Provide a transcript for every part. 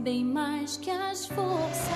bem mais que as forças.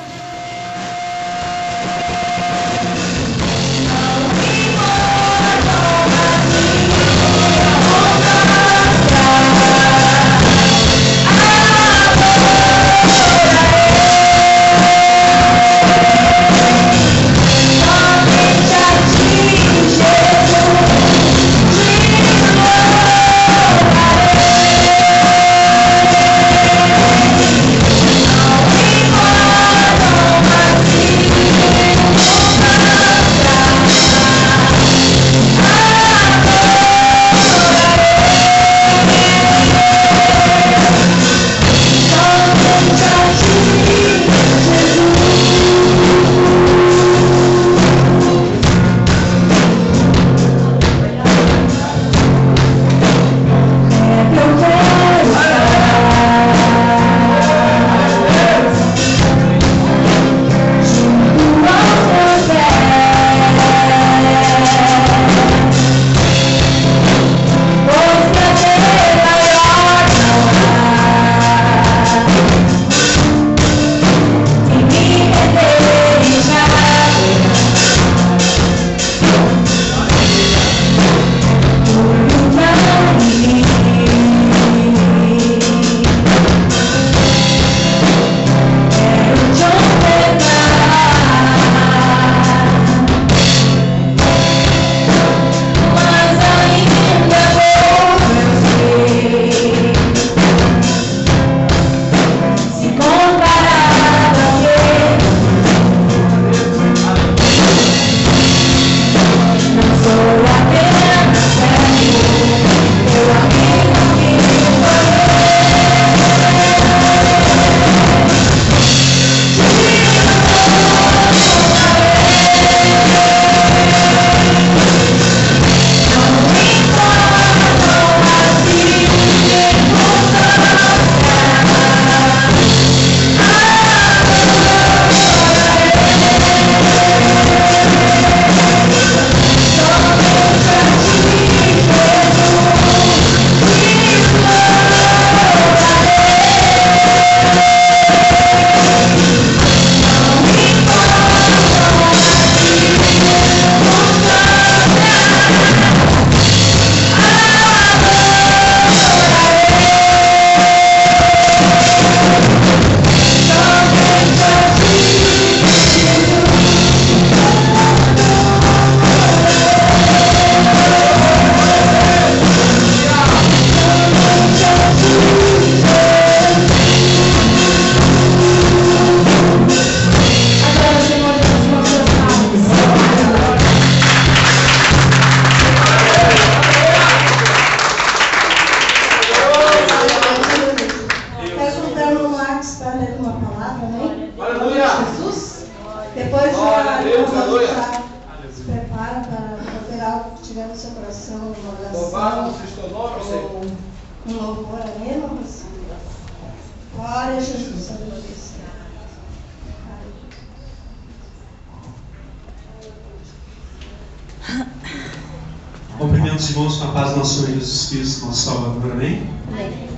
Cumprimento os irmãos com a paz do nosso Senhor Jesus Cristo, nosso Salvador, amém? Amém.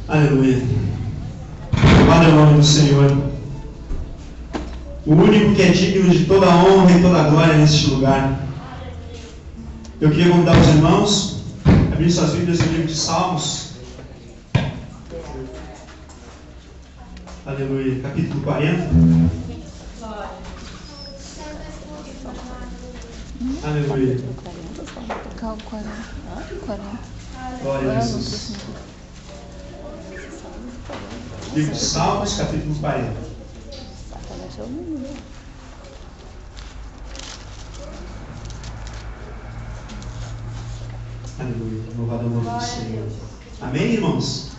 Aleluia. Louvado é o nome do Senhor. O único que é digno de toda a honra e toda a glória neste lugar. Eu queria convidar os irmãos a abrir suas Bíblias no livro de Salmos. Aleluia. Capítulo 40. Aleluia. Glória a Jesus. Livro de Salmos, capítulo 40. Aleluia. Louvado é o nome do Senhor. Amém, irmãos?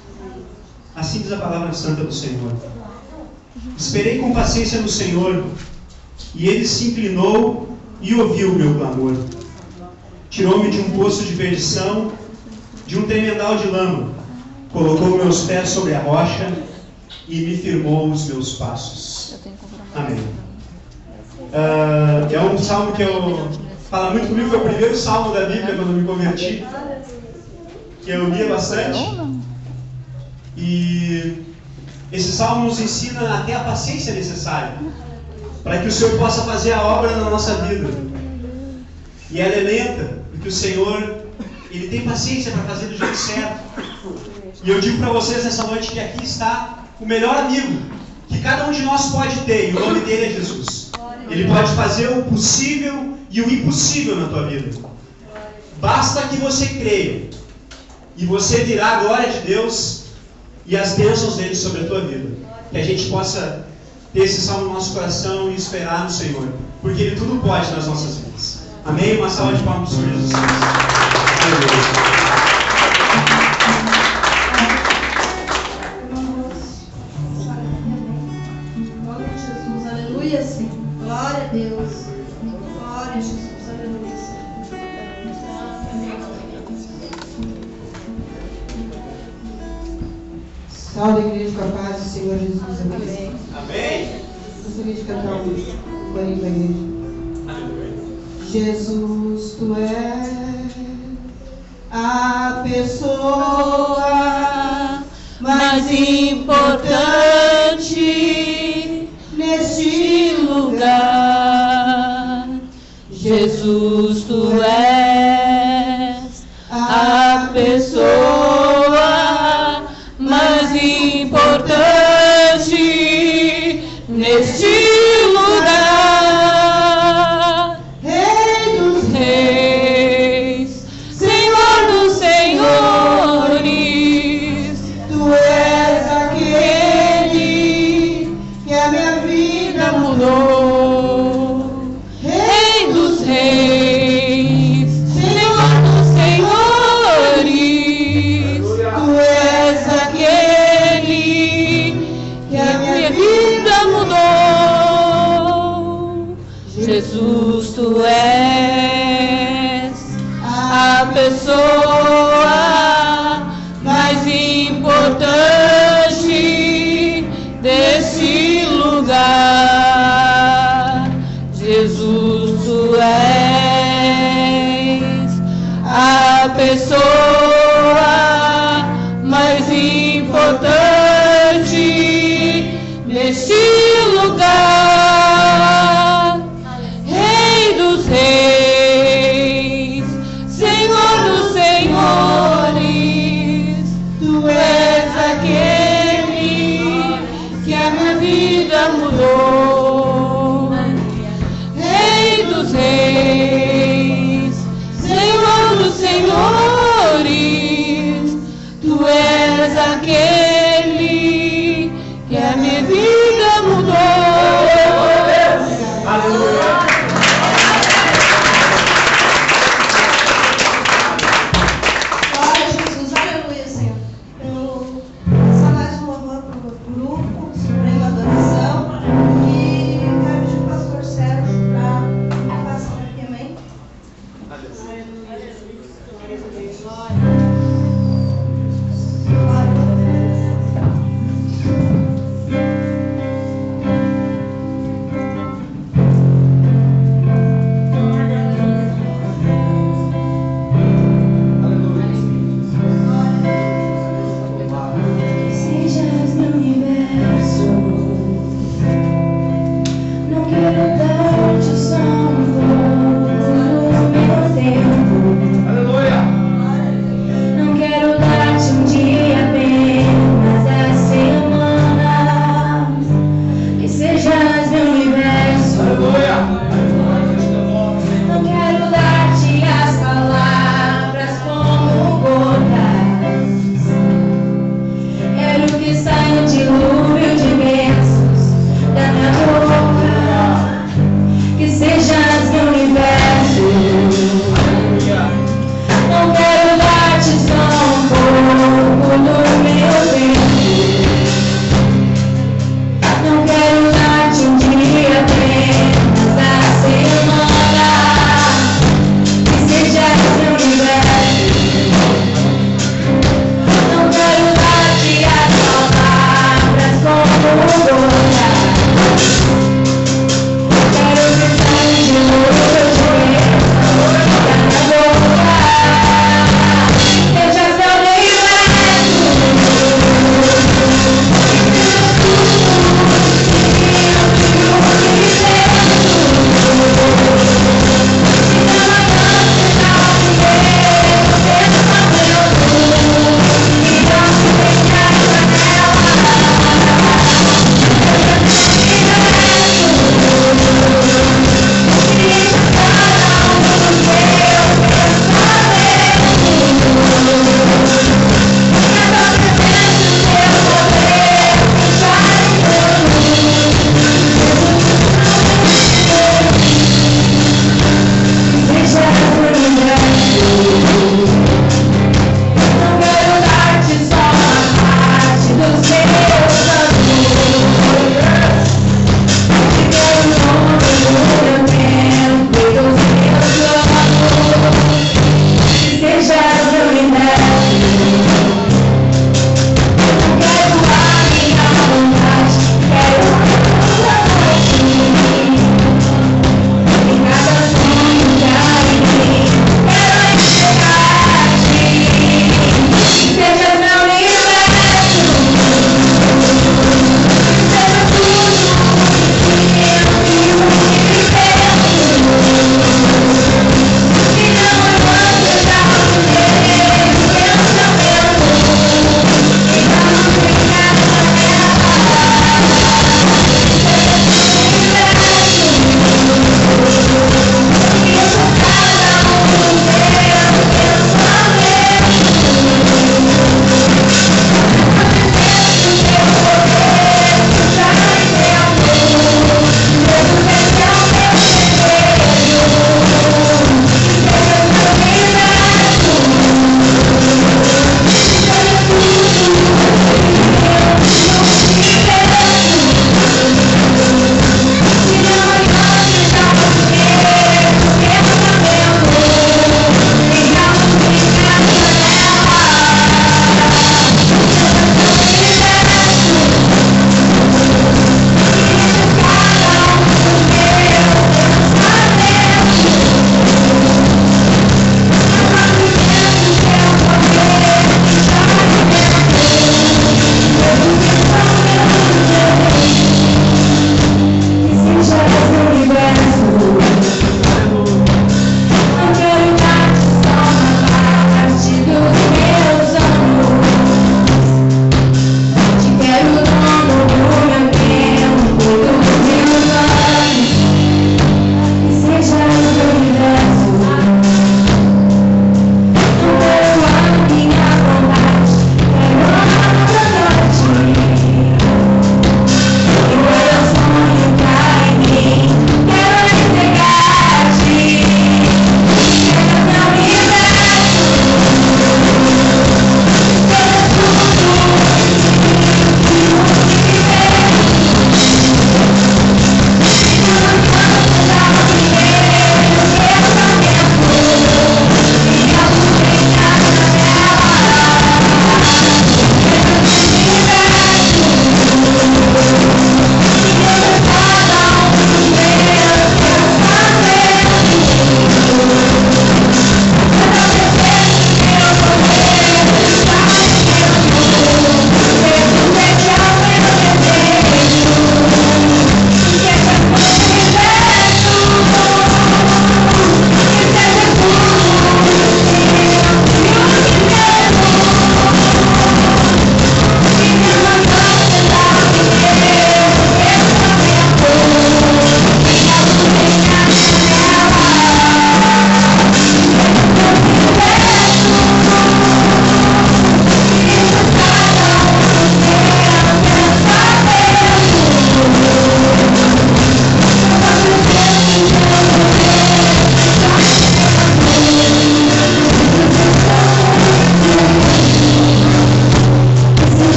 Assim diz a palavra santa do Senhor. Esperei com paciência no Senhor, e Ele se inclinou e ouviu o meu clamor. Tirou-me de um poço de perdição, de um tremendal de lama. Colocou meus pés sobre a rocha e me firmou os meus passos. Amém. É um salmo que fala muito comigo. Foi o primeiro salmo da Bíblia quando eu me converti, que eu lia bastante. E Esse salmo nos ensina até a paciência necessária para que o Senhor possa fazer a obra na nossa vida. E ela é lenta, porque o Senhor, Ele tem paciência para fazer do jeito certo. E eu digo para vocês nessa noite que aqui está o melhor amigo que cada um de nós pode ter, e o nome dele é Jesus. Ele pode fazer o possível e o impossível na tua vida. Basta que você creia, e você virá a glória de Deus e as bênçãos dele sobre a tua vida. Que a gente possa ter esse salmo no nosso coração e esperar no Senhor, porque Ele tudo pode nas nossas vidas. Amém? Uma salva de palmas para Jesus. Glória a Jesus, aleluia, Senhor. Glória a Deus. Glória a Jesus, aleluia, Senhor. Salve a igreja com a paz do Senhor Jesus. Amém. Amém. Gostaria de cantar um corinho da igreja. Jesus, tu és a pessoa mais importante neste lugar. Jesus, tu és a pessoa mais importante neste lugar. Rei dos reis, Senhor dos senhores, tu és aquele que a minha vida mudou. Rei dos reis, Senhor dos senhores, tu és aquele que a minha vida mudou. Jesus, tu és a pessoa mais importante desse lugar. Jesus, tu és a pessoa mais importante neste lugar. Rei dos reis, Senhor dos senhores, tu és aquele que a minha vida mudou. Rei dos reis, Senhor dos senhores,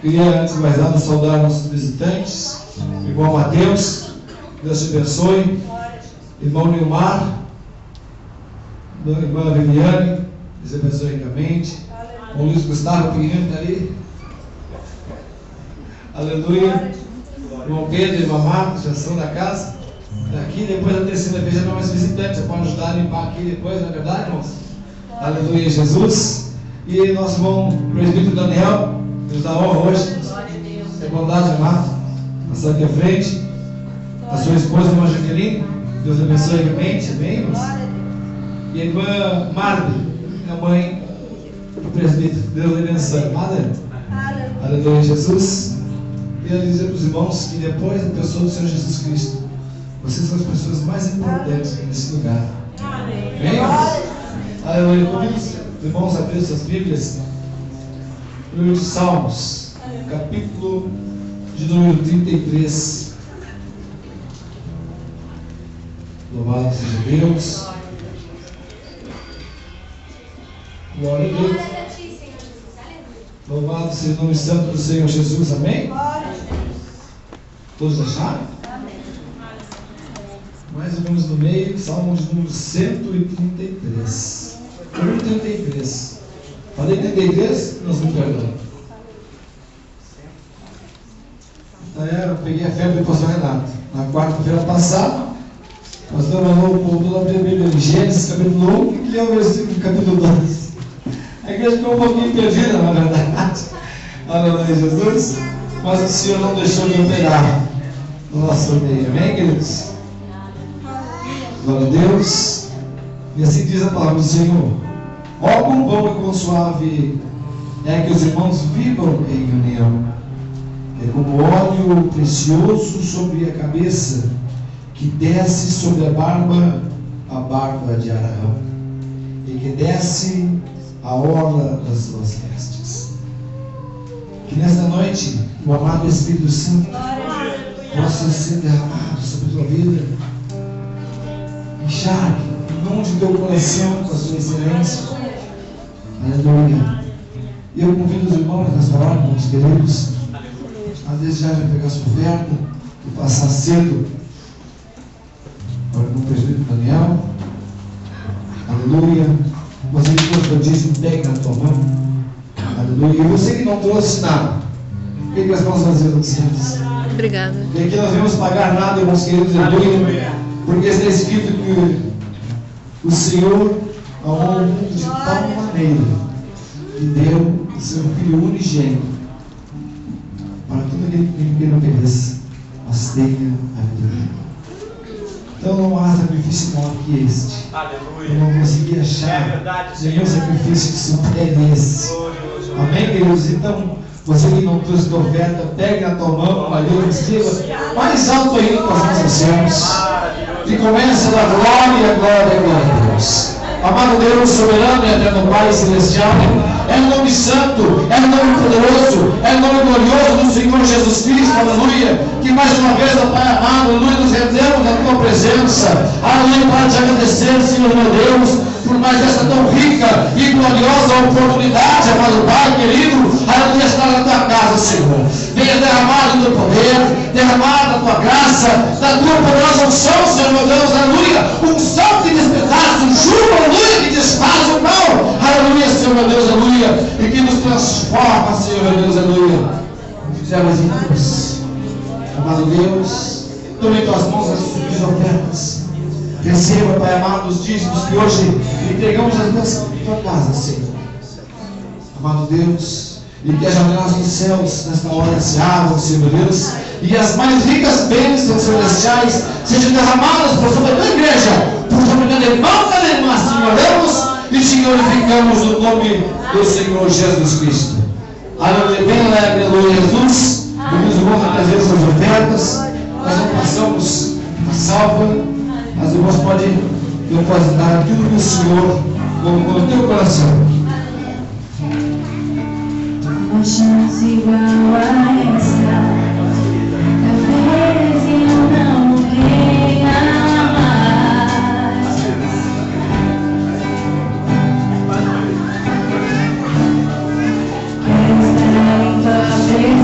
Queria, antes de mais nada, saudar nossos visitantes. Irmão Mateus, Deus te abençoe. Irmão Nilmar, irmã Viviane, Deus abençoe ricamente. Irmão Luiz Gustavo Pinheiro está ali. Aleluia. Irmão Pedro e irmã Marcos já são da casa. Daqui, depois da terceira vez já não é mais visitante. Você pode ajudar a limpar aqui depois, não é verdade, irmãos? Aleluia, Jesus. E nosso irmão presbítero Daniel, Deus dá honra hoje. É bondade, amado. Passar aqui à frente. A sua esposa, irmã Jaqueline, Deus abençoe ricamente. Amém, irmãos? E a irmã Marli, a mãe do presbítero. Deus abençoe. Amada? Aleluia, Jesus. Queria dizer para os irmãos que depois da pessoa do Senhor Jesus Cristo, vocês são as pessoas mais importantes nesse lugar. Amém, irmãos? Aleluia. Convido os irmãos a abrir suas Bíblias no livro de Salmos, capítulo de número 33. Louvado seja Deus. Glória a Deus. Louvado seja o nome santo do Senhor Jesus. Amém? Todos acharam? Mais ou menos no meio, Salmo de número 133. Número 33. Falei 33? Nós não perdão. Eu peguei a febre do pastor Renato. Na quarta-feira passada, o pastor mandou o povo toda a Bíblia em Gênesis, capítulo 1, e leu o versículo do capítulo 2. A igreja ficou um pouquinho perdida, na verdade. Aleluia, Jesus. Mas o Senhor não deixou de operar no nosso meio. Amém, queridos? Glória a Deus. E assim diz a palavra do Senhor: ó, quão bom e quão suave é que os irmãos vivam em união. É como óleo precioso sobre a cabeça, que desce sobre a barba de Arão, e que desce a orla das suas vestes. Que nesta noite o amado Espírito Santo possa ser derramado sobre a tua vida. Enxergue o nome de teu coração com a sua excelência. Aleluia. E eu convido os irmãos nessa hora, irmãos queridos, a desejar pegar sua oferta e passar cedo para o irmão presbítero Daniel. Aleluia. Você que trouxe o dízimo, pegue na tua mão. Aleluia. E você que não trouxe nada, o que nós vamos fazer, Lucianos? Obrigada. E aqui nós não vamos pagar nada, irmãos queridos. Aleluia. Porque está escrito que o Senhor amou o mundo de tal maneira que deu o seu Filho unigênito para todo aquele que não pereça, mas tenha a vida. Então não há sacrifício maior que este. Aleluia. Eu não consegui achar nenhum sacrifício que supere esse. Amém, queridos? Então, você que não trouxe tua oferta, pegue na tua mão, aleluia, receba mais alto ainda com as nossas céus. E começa a dar glória, glória, glória a Deus. Amado Deus, soberano e eterno Pai celestial, é o nome santo, é o nome poderoso, é o nome glorioso do Senhor Jesus Cristo, aleluia, que mais uma vez, ó Pai amado, aleluia, nos rendemos na tua presença, aleluia, para te agradecer, Senhor meu Deus, por mais essa tão rica e gloriosa oportunidade, amado Pai querido, aleluia, estar na tua casa, Senhor. Venha derramar o teu poder, derramar a tua graça, da tua poderosa unção, Senhor meu Deus, aleluia, unção que despedaça o jugo, aleluia, que desfaz o mal, aleluia, Senhor meu Deus, aleluia, e que nos transforma, Senhor meu Deus, aleluia, em servos de Deus. Amado Deus, tome em tuas mãos as suas ofertas. Receba, Pai amado, os dízimos que hoje entregamos às tua casa, Senhor. Amado Deus, e que as janelas dos céus nesta hora se abram, Senhor Deus, e as mais ricas bênçãos celestiais sejam derramadas por sobre a tua igreja, por sobre cada irmão, cada irmã, Senhor. Oramos e te glorificamos no nome do Senhor Jesus Cristo. Aleluia, bem alegre, aleluia, Jesus. Os irmãos a trazer suas ofertas, nós não passamos a salva. As irmãs podem depositar tudo que o Senhor colocou no teu coração. Uma chance igual a essa, talvez eu não tenha mais. Quero estar em tua presença.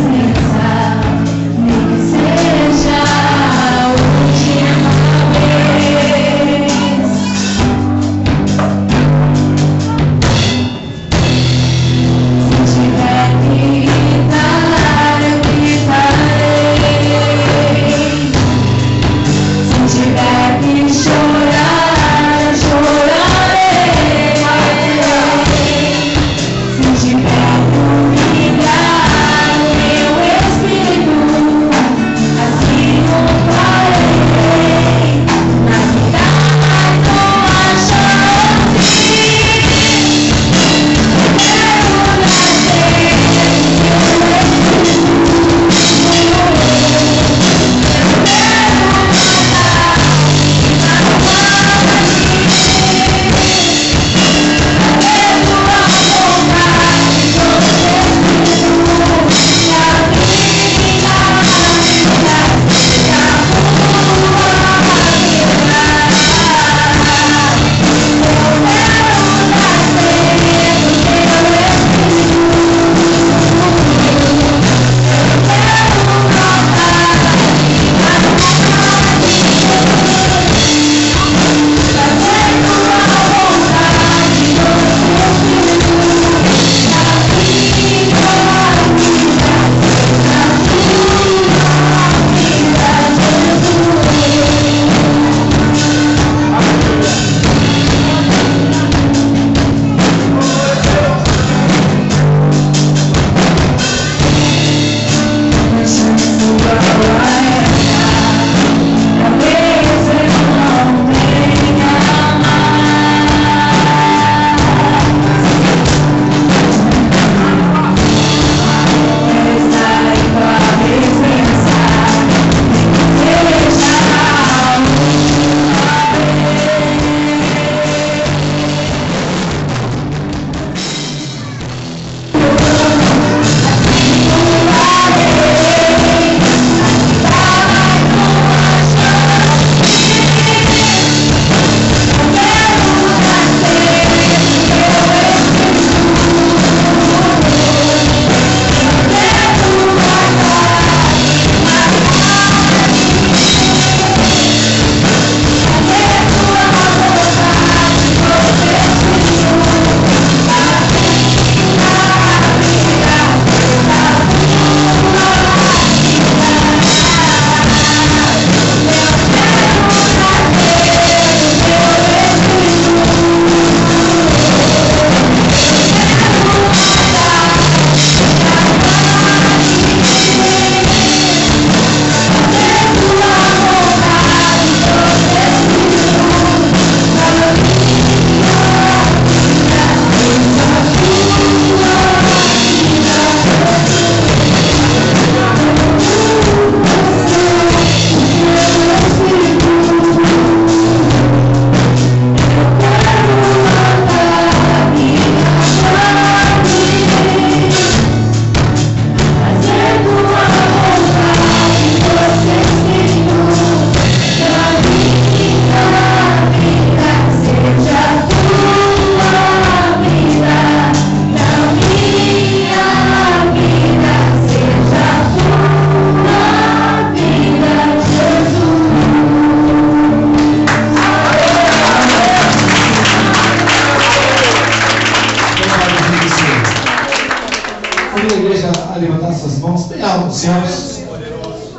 céus.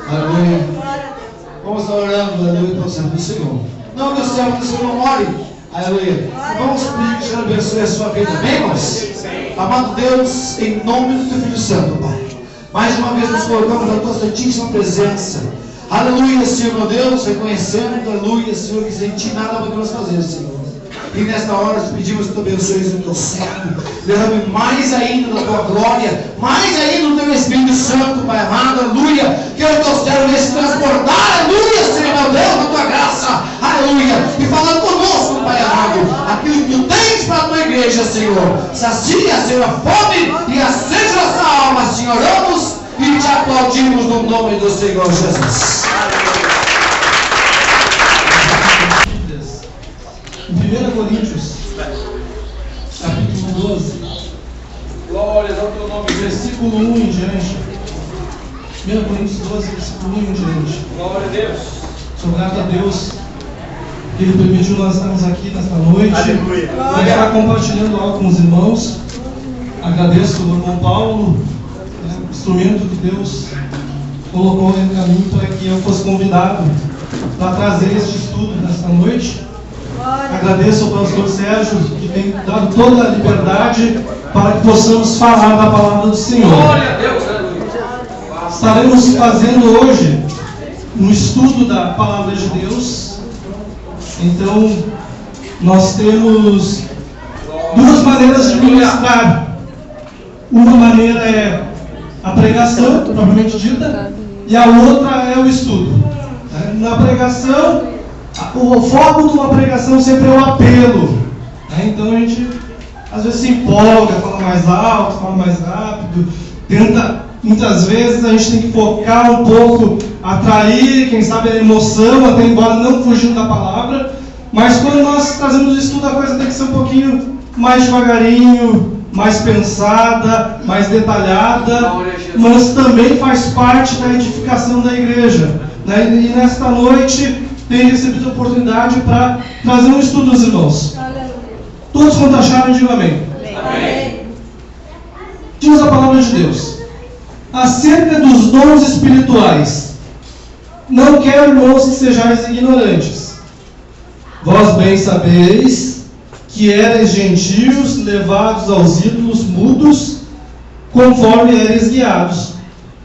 Aleluia. Vamos estar orando, aleluia, para o servo do Senhor. Não que o servo do Senhor não ore. Aleluia. Vamos pedir que o Senhor abençoe a sua vida. Amém, irmãos? Amado Deus, em nome do Teu Filho Santo, Pai. Mais uma vez nos colocamos na Tua santíssima presença. Aleluia, Senhor, meu Deus, reconhecendo, aleluia, Senhor, que sem Ti nada podemos fazer, Senhor. E nesta hora te pedimos que Tu abençoes o Teu servo, derrame mais ainda da Tua glória, mais ainda do Teu Espírito Santo, Pai amado, aleluia, que o Teu servo venha se transportar, aleluia, Senhor, meu Deus, da Tua graça, aleluia, e falando conosco, Pai amado, aquilo que Tu tens para a Tua igreja, Senhor, sacia, Senhor, a fome e a sede da nossa alma, Senhor, oramos e Te aplaudimos no nome do Senhor Jesus. 1 Coríntios, capítulo 12, glórias ao Teu nome, versículo 1 em diante. 1 Coríntios 12, versículo 1 em diante. Glória a Deus. Sou grato a Deus que Ele permitiu nós estarmos aqui nesta noite. Aleluia. Para estar compartilhando algo com os irmãos. Agradeço ao irmão Paulo, instrumento que Deus colocou no caminho para que eu fosse convidado para trazer este estudo nesta noite. Agradeço ao pastor Sérgio, que tem dado toda a liberdade para que possamos falar da palavra do Senhor. Estaremos fazendo hoje um estudo da palavra de Deus. Então, nós temos duas maneiras de ministrar. Uma maneira é a pregação, propriamente dita, e a outra é o estudo. Na pregação, o foco de uma pregação sempre é o apelo. Então a gente às vezes se empolga, fala mais alto, fala mais rápido, tenta, muitas vezes a gente tem que focar um pouco, atrair, quem sabe a emoção, até embora não fugindo da palavra. Mas quando nós trazemos o estudo, a coisa tem que ser um pouquinho mais devagarinho, mais pensada, mais detalhada, mas também faz parte da edificação da igreja. E nesta noite tenho recebido a oportunidade para trazer um estudo aos irmãos. Aleluia. Todos quanto acharem, digam amém. Amém. Diz a palavra de Deus. Acerca dos dons espirituais, não quero, irmãos, que sejais ignorantes. Vós bem sabeis que erais gentios, levados aos ídolos mudos, conforme eres guiados.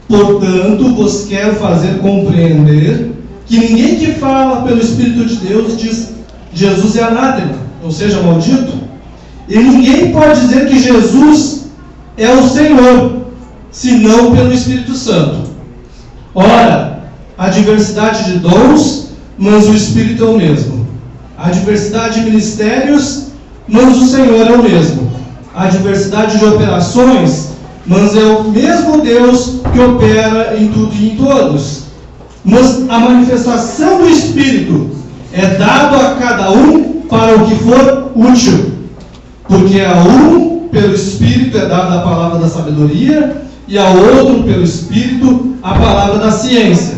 Portanto, vos quero fazer compreender que ninguém que fala pelo Espírito de Deus diz Jesus é anátema, ou seja, maldito. E ninguém pode dizer que Jesus é o Senhor, senão pelo Espírito Santo. Ora, há diversidade de dons, mas o Espírito é o mesmo. Há diversidade de ministérios, mas o Senhor é o mesmo. Há diversidade de operações, mas é o mesmo Deus que opera em tudo e em todos. Mas a manifestação do Espírito é dado a cada um para o que for útil. Porque a um, pelo Espírito, é dada a palavra da sabedoria, e a outro, pelo Espírito, a palavra da ciência,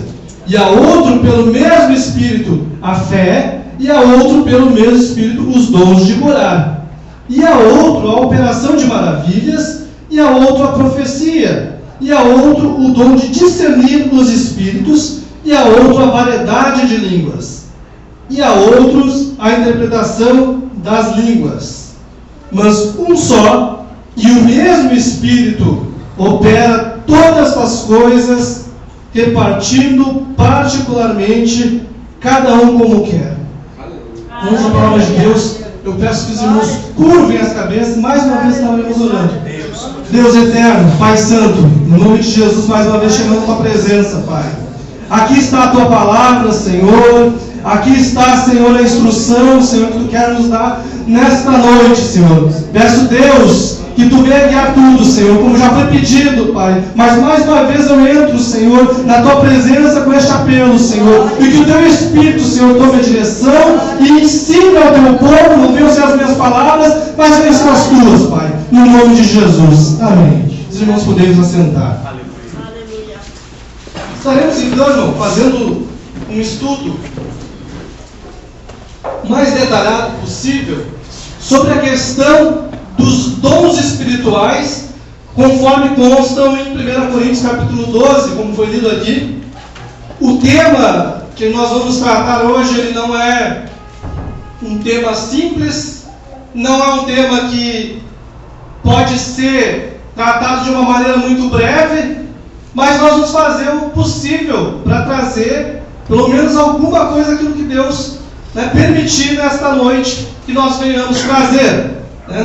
e a outro, pelo mesmo Espírito, a fé, e a outro, pelo mesmo Espírito, os dons de curar, e a outro, a operação de maravilhas, e a outro, a profecia, e a outro, o dom de discernir os espíritos, e a outro, a variedade de línguas, e a outros, a interpretação das línguas. Mas um só, e o mesmo Espírito opera todas as coisas, repartindo particularmente cada um como quer. Vamos à palavra de Deus. Eu peço que os irmãos curvem as cabeças, mais uma vez estaremos orando. Deus eterno, Pai Santo, no nome de Jesus, mais uma vez chegando a tua presença, Pai. Aqui está a tua palavra, Senhor. Aqui está, Senhor, a instrução, Senhor, que tu quer nos dar nesta noite, Senhor. Peço, Deus, que tu venha guiar tudo, Senhor, como já foi pedido, Pai. Mas mais uma vez eu entro, Senhor, na tua presença com este apelo, Senhor. E que o teu Espírito, Senhor, tome a direção e ensine ao teu povo, não venham ser as minhas palavras, mas venham ser as tuas, Pai. No nome de Jesus. Amém. Os irmãos podemos assentar. Aleluia. Estaremos, então, irmão, fazendo um estudo mais detalhado possível sobre a questão dos dons espirituais, conforme constam em 1 Coríntios capítulo 12, como foi lido aqui. O tema que nós vamos tratar hoje, ele não é um tema simples, não é um tema que pode ser tratado de uma maneira muito breve, mas nós vamos fazer o possível para trazer pelo menos alguma coisa daquilo que Deus permitir nesta noite que nós venhamos trazer.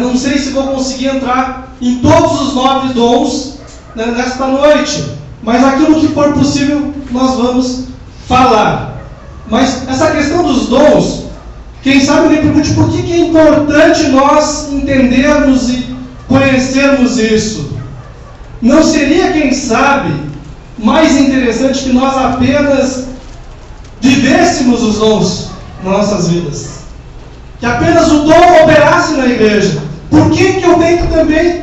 Não sei se vou conseguir entrar em todos os 9 dons nesta noite, mas aquilo que for possível nós vamos falar. Mas essa questão dos dons, quem sabe me pergunte por que é importante nós entendermos e conhecermos isso. Não seria, quem sabe, mais interessante que nós apenas vivêssemos os dons nas nossas vidas? Que apenas o dom operasse na igreja? Por que eu tenho que também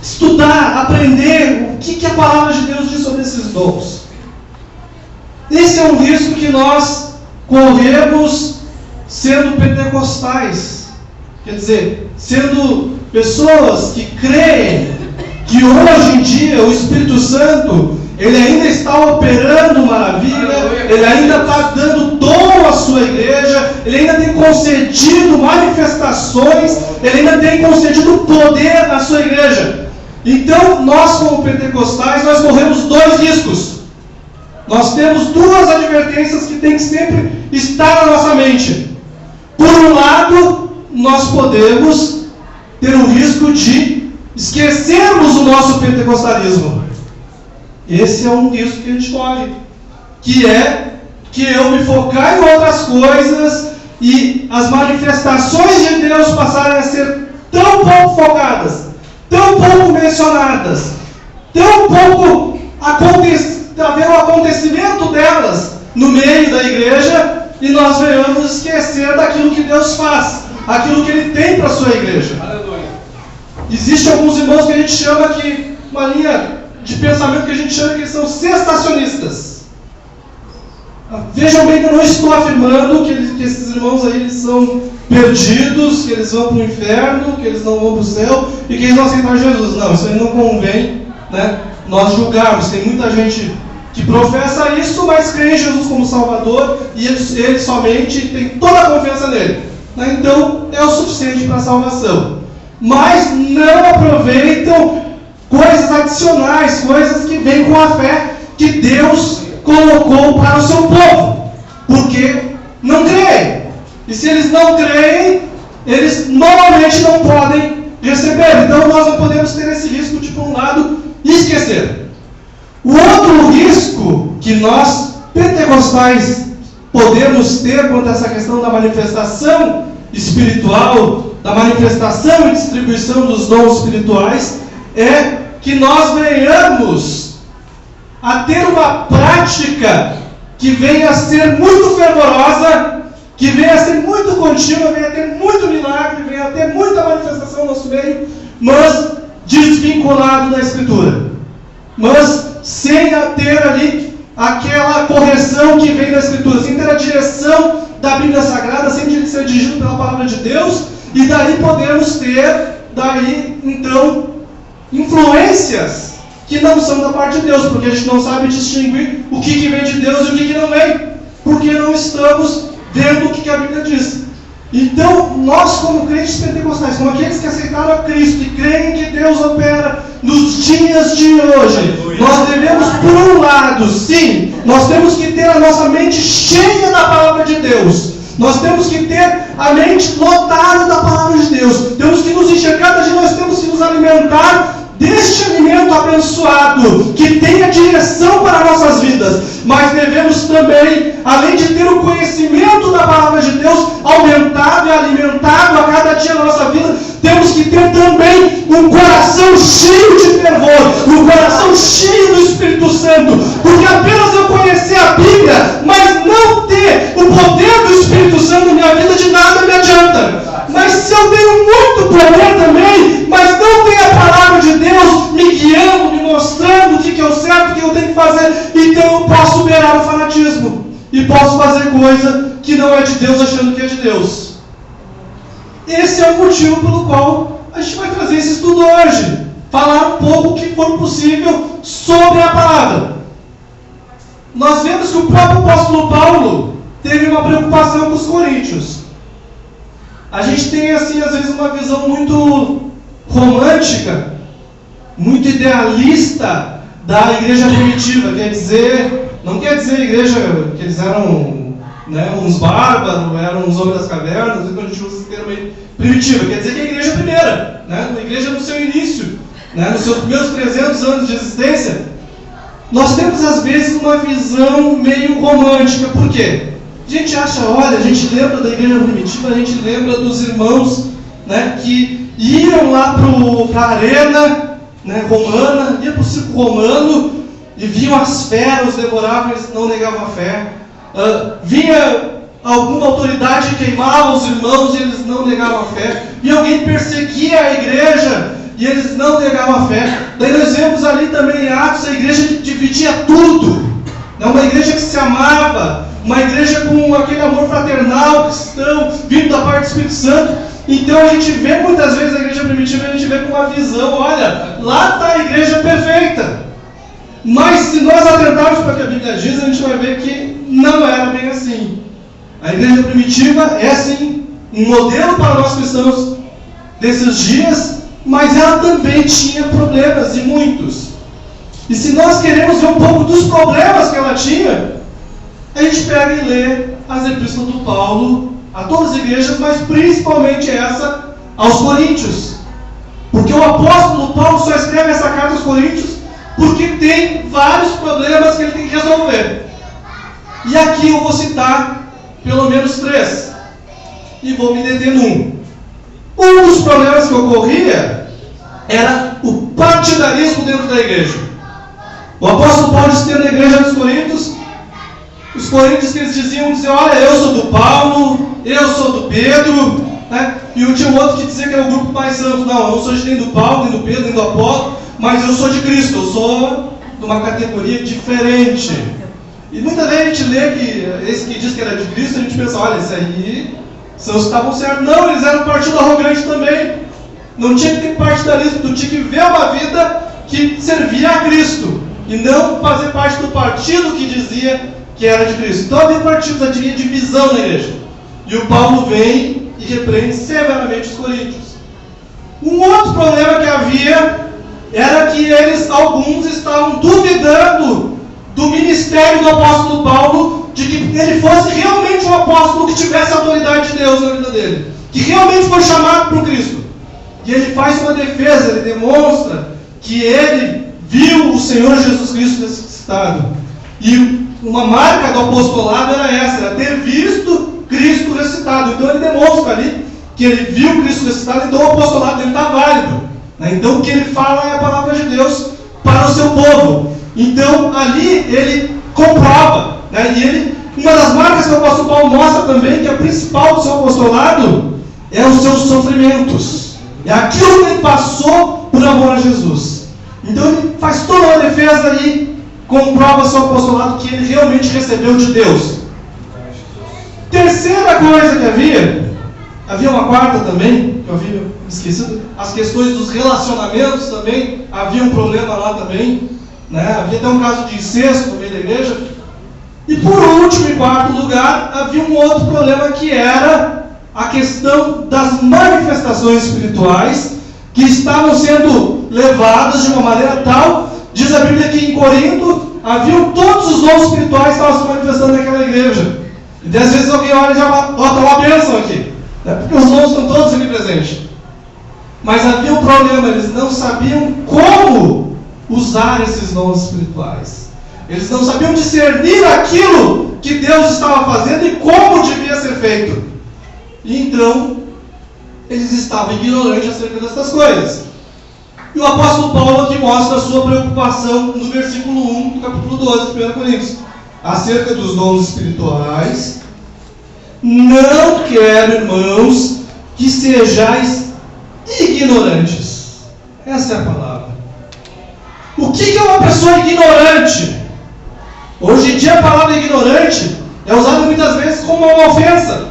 estudar, aprender o que a palavra de Deus diz sobre esses dons? Esse é um risco que nós corremos sendo pentecostais. Quer dizer, sendo pessoas que creem que hoje em dia o Espírito Santo, ele ainda está operando maravilha, ele ainda está dando dom à sua igreja, ele ainda tem concedido manifestações, ele ainda tem concedido poder à sua igreja. Então, nós como pentecostais, nós corremos 2 riscos. Nós temos 2 advertências que tem que sempre estar na nossa mente. Por um lado, nós podemos ter o risco de esquecermos o nosso pentecostalismo. Esse é um risco que a gente corre, que é que eu me focar em outras coisas e as manifestações de Deus passarem a ser tão pouco focadas, tão pouco mencionadas, tão pouco haver um acontecimento delas no meio da igreja, e nós venhamos esquecer daquilo que Deus faz, aquilo que Ele tem para a sua igreja. Existem alguns irmãos que a gente chama que uma linha de pensamento que a gente chama que eles são cessacionistas. Vejam bem que eu não estou afirmando que esses irmãos aí eles são perdidos, que eles vão para o inferno, que eles não vão para o céu e que eles não aceitam Jesus. Não, isso aí não convém, nós julgarmos. Tem muita gente que professa isso, mas crê em Jesus como Salvador e ele somente tem toda a confiança nele. Então é o suficiente para a salvação. Mas não aproveitam coisas adicionais, coisas que vêm com a fé que Deus colocou para o seu povo, porque não creem. E se eles não creem, eles normalmente não podem receber. Então nós não podemos ter esse risco de, por um lado, esquecer. O outro risco que nós, pentecostais, podemos ter quanto a essa questão da manifestação espiritual, da manifestação e distribuição dos dons espirituais, é que nós venhamos a ter uma prática que venha a ser muito fervorosa, que venha a ser muito contínua, venha a ter muito milagre, venha a ter muita manifestação no nosso meio, mas desvinculado da Escritura, mas sem ter ali aquela correção que vem da Escritura, sem ter a direção da Bíblia Sagrada, sem ser dirigido pela Palavra de Deus, e daí podemos ter, então, influências que não são da parte de Deus, porque a gente não sabe distinguir o que vem de Deus e o que não vem, porque não estamos vendo o que a Bíblia diz. Então, nós como crentes pentecostais, como aqueles que aceitaram a Cristo e creem que Deus opera nos dias de hoje, nós devemos, por um lado, sim, nós temos que ter a nossa mente cheia da Palavra de Deus. Nós temos que ter a mente lotada da Palavra de Deus. Temos que nos enxergar, nós temos que nos alimentar deste alimento abençoado, que tem a direção para nossas vidas. Mas devemos também, além de ter o conhecimento da Palavra de Deus aumentado e alimentado a cada dia na nossa vida, temos que ter também um coração cheio de fervor, um coração cheio do Espírito Santo, porque apenas eu conhecer a Bíblia, mas não ter o poder do Espírito Santo na minha vida, de nada me adianta. Mas se eu tenho muito poder também, mas não tenho a Palavra de Deus me guiando, me mostrando o que é o certo, o que eu tenho que fazer, então eu posso beirar o fanatismo e posso fazer coisa que não é de Deus, achando que é de Deus. Esse é o motivo pelo qual a gente vai trazer esse estudo hoje, falar um pouco o que for possível sobre a palavra. Nós vemos que o próprio apóstolo Paulo teve uma preocupação com os coríntios. A gente tem, assim, às vezes uma visão muito romântica, muito idealista da igreja primitiva. Não quer dizer a igreja que eles eram, né, uns bárbaros, eram uns homens das cavernas, quando a gente usa esse termo aí, primitiva, quer dizer que a igreja primeira, né, a igreja no seu início, né, nos seus primeiros 300 anos de existência. Nós temos às vezes uma visão meio romântica. Por quê? A gente acha, olha, a gente lembra da igreja primitiva, a gente lembra dos irmãos, né, que iam lá para a arena, né, romana, iam para o circo romano e viam as feras, devoravam, eles não negavam a fé. Vinha alguma autoridade que queimava os irmãos e eles não negavam a fé. E alguém perseguia a igreja e eles não negavam a fé. Daí nós vemos ali também em Atos a igreja que dividia tudo, né, uma igreja que se amava, uma igreja com aquele amor fraternal, cristão, vindo da parte do Espírito Santo. Então a gente vê muitas vezes a igreja primitiva, a gente vê com uma visão, olha, lá está a igreja perfeita. Mas se nós atentarmos para o que a Bíblia diz, a gente vai ver que não era bem assim. A igreja primitiva é sim um modelo para nós cristãos desses dias, mas ela também tinha problemas, e muitos. E se nós queremos ver um pouco dos problemas que ela tinha, a gente pega e lê as epístolas do Paulo a todas as igrejas, mas principalmente essa aos Coríntios. Porque o apóstolo Paulo só escreve essa carta aos Coríntios porque tem vários problemas que ele tem que resolver. E aqui eu vou citar pelo menos 3. E vou me deter num. Um dos problemas que ocorria era o partidarismo dentro da igreja. O apóstolo Paulo dizia na igreja dos Coríntios, os coríntios que eles diziam, olha, eu sou do Paulo, eu sou do Pedro, né? E tinha um outro que dizia que era o grupo mais santo. Não, eu não sou nem do Paulo, nem do Pedro, nem do Apolo, mas eu sou de Cristo, eu sou de uma categoria diferente. E muitas vezes a gente lê que esse que diz que era de Cristo, a gente pensa, olha, esse aí são os que estavam certos. Não, eles eram um partido arrogante também. Não tinha que ter partidarismo, tu tinha que ver uma vida que servia a Cristo, e não fazer parte do partido que dizia que era de Cristo. Então havia partidos, havia divisão na igreja. E o Paulo vem e repreende severamente os coríntios. Um outro problema que havia era que alguns estavam duvidando do ministério do apóstolo Paulo, de que ele fosse realmente um apóstolo que tivesse a autoridade de Deus na vida dele, que realmente foi chamado por Cristo. E ele faz uma defesa, ele demonstra que ele viu o Senhor Jesus Cristo ressuscitado. E uma marca do apostolado era essa, era ter visto Cristo ressuscitado. Então ele demonstra ali que ele viu Cristo ressuscitado, então o apostolado dele está válido. Então o que ele fala é a palavra de Deus para o seu povo. Então ali ele comprova, e uma das marcas que o apóstolo Paulo mostra também, que a principal do seu apostolado é os seus sofrimentos. É aquilo que ele passou por amor a Jesus. Então ele faz toda uma defesa e comprova seu apostolado que ele realmente recebeu de Deus. Terceira coisa que havia uma quarta também, que eu havia esquecido, as questões dos relacionamentos também, havia um problema lá também, havia até um caso de incesto no meio da igreja. E por último, em quarto lugar, havia um outro problema, que era a questão das manifestações espirituais que estavam sendo levadas de uma maneira tal, diz a Bíblia que em Corinto haviam todos os dons espirituais que estavam se manifestando naquela igreja. E às vezes alguém olha e já bota uma bênção aqui, porque os dons estão todos aqui presentes. Mas havia um problema, eles não sabiam como usar esses dons espirituais. Eles não sabiam discernir aquilo que Deus estava fazendo e como devia ser feito. E então, eles estavam ignorantes acerca dessas coisas. E o apóstolo Paulo aqui mostra a sua preocupação no versículo 1 do capítulo 12 de 1 Coríntios. Acerca dos dons espirituais, não quero, irmãos, que sejais ignorantes. Essa é a palavra. O que é uma pessoa ignorante? Hoje em dia a palavra ignorante é usada muitas vezes como uma ofensa.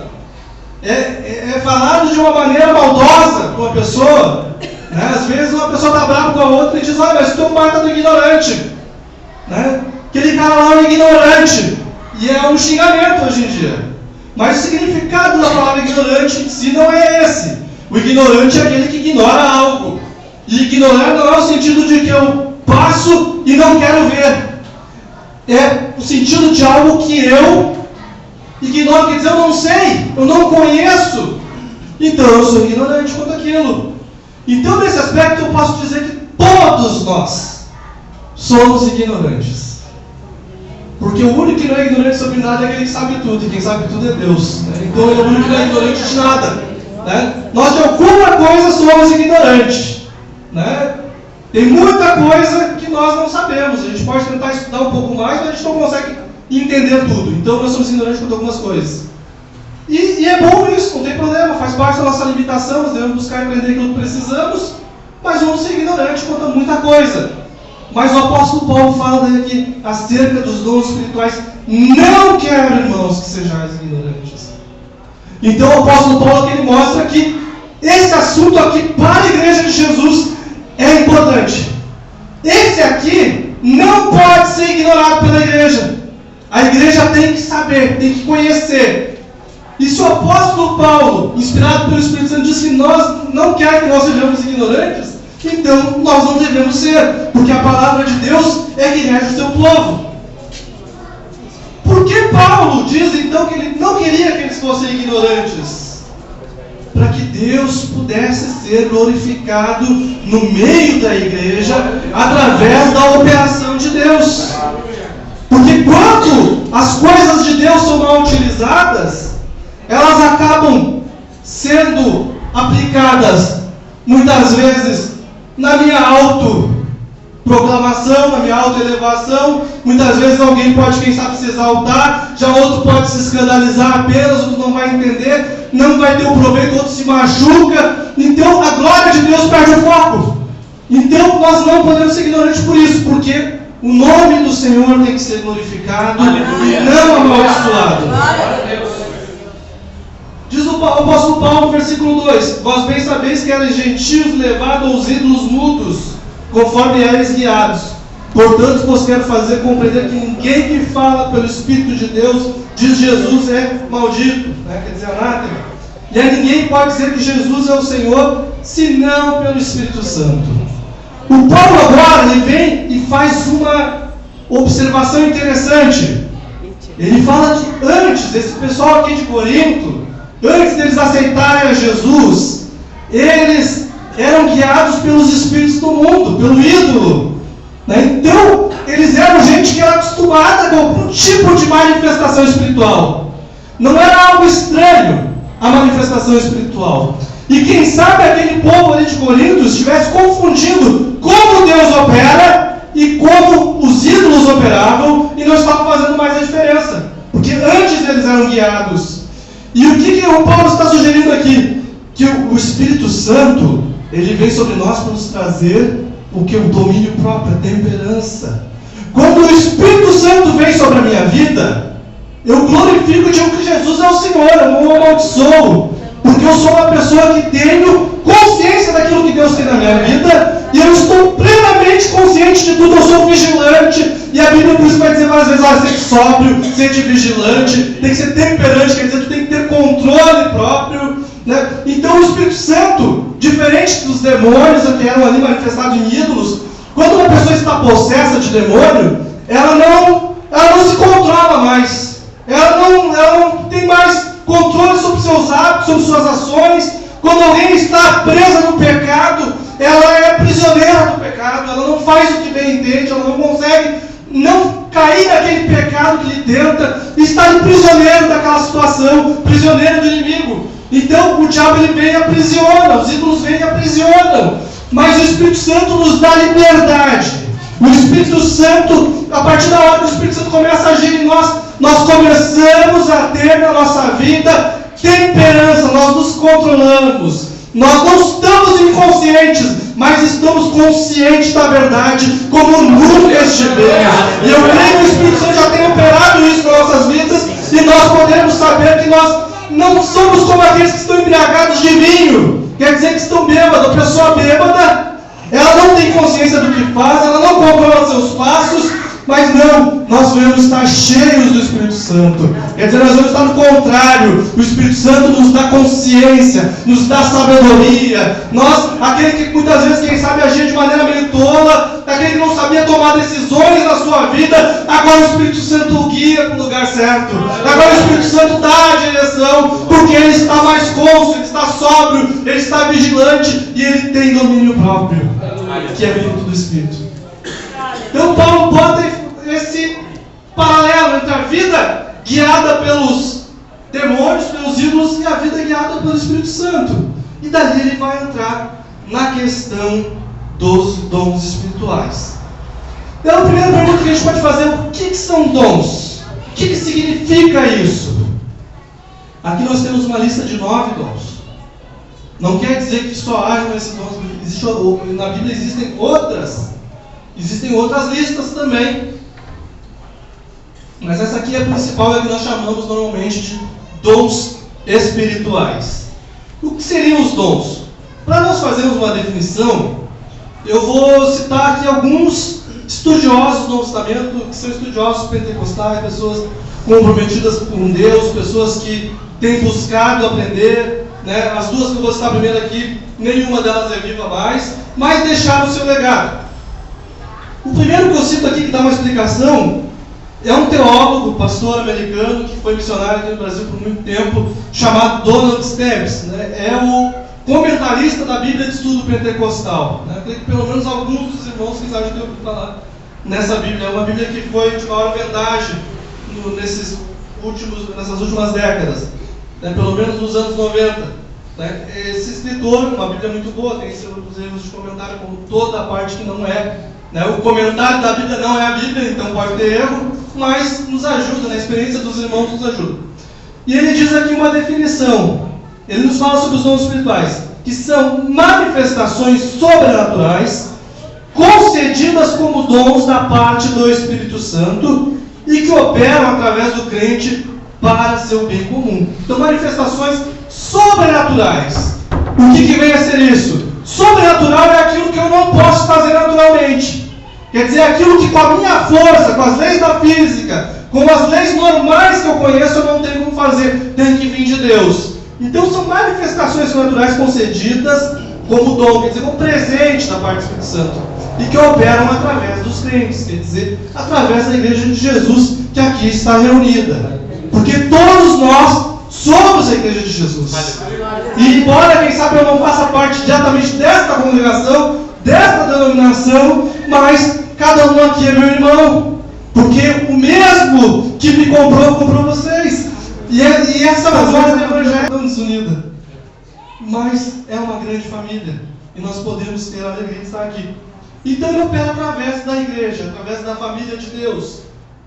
É falado de uma maneira maldosa com a pessoa. Às vezes uma pessoa está brava com a outra e diz: olha, mas tu é um baita do ignorante. Aquele cara lá é um ignorante. E é um xingamento hoje em dia. Mas o significado da palavra ignorante em si não é esse. O ignorante é aquele que ignora algo. E ignorar não é o sentido de que eu passo e não quero ver. É o sentido de algo que eu ignoro, quer dizer, eu não sei, eu não conheço. Então eu sou ignorante quanto aquilo. Então nesse aspecto eu posso dizer que todos nós somos ignorantes. Porque o único que não é ignorante sobre nada é aquele que sabe tudo, e quem sabe tudo é Deus. Então ele é o único que não é ignorante de nada. Nós de alguma coisa somos ignorantes. Tem muita coisa que nós não sabemos. A gente pode tentar estudar um pouco mais, mas a gente não consegue entender tudo. Então nós somos ignorantes quanto a algumas coisas. E é bom isso, não tem problema, faz parte da nossa limitação, nós devemos buscar aprender aquilo que precisamos, mas vamos ser ignorantes quanto a muita coisa. Mas o apóstolo Paulo fala aqui acerca dos dons espirituais: não quero, irmãos, que sejais ignorantes. Então o apóstolo Paulo aqui ele mostra que esse assunto aqui para a igreja de Jesus é importante. Esse aqui não pode ser ignorado pela igreja. A igreja tem que saber, tem que conhecer. E se o apóstolo Paulo, inspirado pelo Espírito Santo, diz que nós não quer que nós sejamos ignorantes, então nós não devemos ser, porque a palavra de Deus é que rege o seu povo. Por que Paulo diz então que ele não queria que eles fossem ignorantes? Para que Deus pudesse ser glorificado no meio da igreja através da operação de Deus. Porque quando as coisas de Deus são mal utilizadas, elas acabam sendo aplicadas muitas vezes na minha autoproclamação, na minha autoelevação. Muitas vezes alguém pode, quem sabe, se exaltar, já outro pode se escandalizar apenas, outro não vai entender, não vai ter o proveito, outro se machuca. Então a glória de Deus perde o foco. Então nós não podemos ser ignorantes por isso, porque o nome do Senhor tem que ser glorificado, não amaldiçoado. Diz o apóstolo Paulo no versículo 2: vós bem sabeis que eres gentios levados aos ídolos mudos, conforme eres guiados. Portanto, vos quero fazer compreender que ninguém que fala pelo Espírito de Deus, diz Jesus, é maldito, quer dizer, anátema. E a ninguém pode dizer que Jesus é o Senhor, senão pelo Espírito Santo. O Paulo agora ele vem e faz uma observação interessante. Ele fala que antes, esse pessoal aqui de Corinto, antes deles aceitarem a Jesus, eles eram guiados pelos espíritos do mundo, pelo ídolo. Então, eles eram gente que era acostumada com algum tipo de manifestação espiritual. Não era algo estranho a manifestação espiritual. E quem sabe aquele povo ali de Corinto estivesse confundindo como Deus opera e como os ídolos operavam e não estavam fazendo mais a diferença. Porque antes eles eram guiados. E o que o Paulo está sugerindo aqui? Que o Espírito Santo, ele vem sobre nós para nos trazer o que? O domínio próprio, a temperança. Quando o Espírito Santo vem sobre a minha vida, eu glorifico e digo que Jesus é o Senhor, eu não o amaldiçoo. Porque eu sou uma pessoa que tenho consciência daquilo que Deus tem na minha vida, e eu estou plenamente consciente de tudo, eu sou vigilante, e a Bíblia por isso vai dizer várias vezes, ser sóbrio, ser vigilante, tem que ser temperante, quer dizer, tu tem que ter controle próprio, né? Então o Espírito Santo, diferente dos demônios que eram ali manifestados em ídolos, quando uma pessoa está possessa de demônio, ela não se controla mais, ela não tem mais controle sobre seus hábitos, sobre suas ações. Quando alguém está presa no pecado, ela é prisioneira do pecado, ela não faz o que bem entende, ela não consegue não cair naquele pecado que lhe tenta, está prisioneiro daquela situação, prisioneiro do inimigo. Então o diabo ele vem e aprisiona, os ídolos vêm e aprisionam, mas o Espírito Santo nos dá liberdade. O Espírito Santo, a partir da hora que o Espírito Santo começa a agir em nós, nós começamos a ter na nossa vida temperança, nós nos controlamos. Nós não estamos inconscientes, mas estamos conscientes da verdade, como nunca estivemos. E eu creio que o Espírito Santo já tem operado isso nas nossas vidas, e nós podemos saber que nós não somos como aqueles que estão embriagados de vinho, quer dizer que estão bêbados. A pessoa bêbada, ela não tem consciência do que faz, ela não controla seus passos, mas não, nós devemos estar cheios do Espírito Santo. Quer dizer, nós devemos estar no contrário. O Espírito Santo nos dá consciência, nos dá sabedoria. Aquele que muitas vezes, quem sabe, agia de maneira meio tola, aquele que não sabia tomar decisões na sua vida, agora o Espírito Santo o guia para o lugar certo. Agora o Espírito Santo dá a direção, porque ele está mais cônscio, ele está sóbrio, ele está vigilante e ele tem domínio próprio, que é fruto do Espírito. Então Paulo bota esse paralelo entre a vida guiada pelos demônios, pelos ídolos, e a vida guiada pelo Espírito Santo. E dali ele vai entrar na questão dos dons espirituais. Então a primeira pergunta que a gente pode fazer é: o que são dons? O que significa isso? Aqui nós temos uma lista de 9 dons. Não quer dizer que só hajam esses dons. Na Bíblia existem outras listas também, mas essa aqui é a principal, é a que nós chamamos normalmente de dons espirituais. O que seriam os dons? Para nós fazermos uma definição, eu vou citar aqui alguns estudiosos do Novo Testamento, que são estudiosos pentecostais, pessoas comprometidas com Deus, pessoas que têm buscado aprender, né? As duas que eu vou citar primeiro aqui, nenhuma delas é viva mais, mas deixaram o seu legado. O primeiro que eu cito aqui, que dá uma explicação, é um teólogo, pastor americano, que foi missionário aqui no Brasil por muito tempo, chamado Donald Stebbs, né? É o comentarista da Bíblia de Estudo Pentecostal, né? Creio que pelo menos alguns dos irmãos que sabem ter ouvido falar nessa Bíblia. É uma Bíblia que foi de maior verdade nessas últimas décadas, né? Pelo menos nos anos 90. Né? Esse escritor, uma Bíblia muito boa, tem seus erros de comentário, como toda a parte que não é. Né? O comentário da Bíblia não é a Bíblia, então pode ter erro, mas nos ajuda, na experiência dos irmãos nos ajuda. E ele diz aqui uma definição, ele nos fala sobre os dons espirituais, que são manifestações sobrenaturais, concedidas como dons da parte do Espírito Santo, e que operam através do crente para seu bem comum. Então, manifestações sobrenaturais. O que vem a ser isso? Sobrenatural é aquilo que eu não posso fazer naturalmente. Quer dizer, aquilo que com a minha força, com as leis da física, com as leis normais que eu conheço, eu não tenho como fazer. Tem que vir de Deus. Então são manifestações sobrenaturais concedidas como dom, quer dizer, como presente da parte do Espírito Santo. e que operam através dos crentes, quer dizer, através da igreja de Jesus que aqui está reunida. Porque todos nós somos a igreja de Jesus. E embora, quem sabe, eu não faça parte diretamente desta congregação, desta denominação, mas cada um aqui é meu irmão. Porque o mesmo que me comprou vocês. E essa voz do Evangelho é tão desunida. Mas é uma grande família. E nós podemos ter a alegria de estar aqui. Então ele opera através da igreja, através da família de Deus.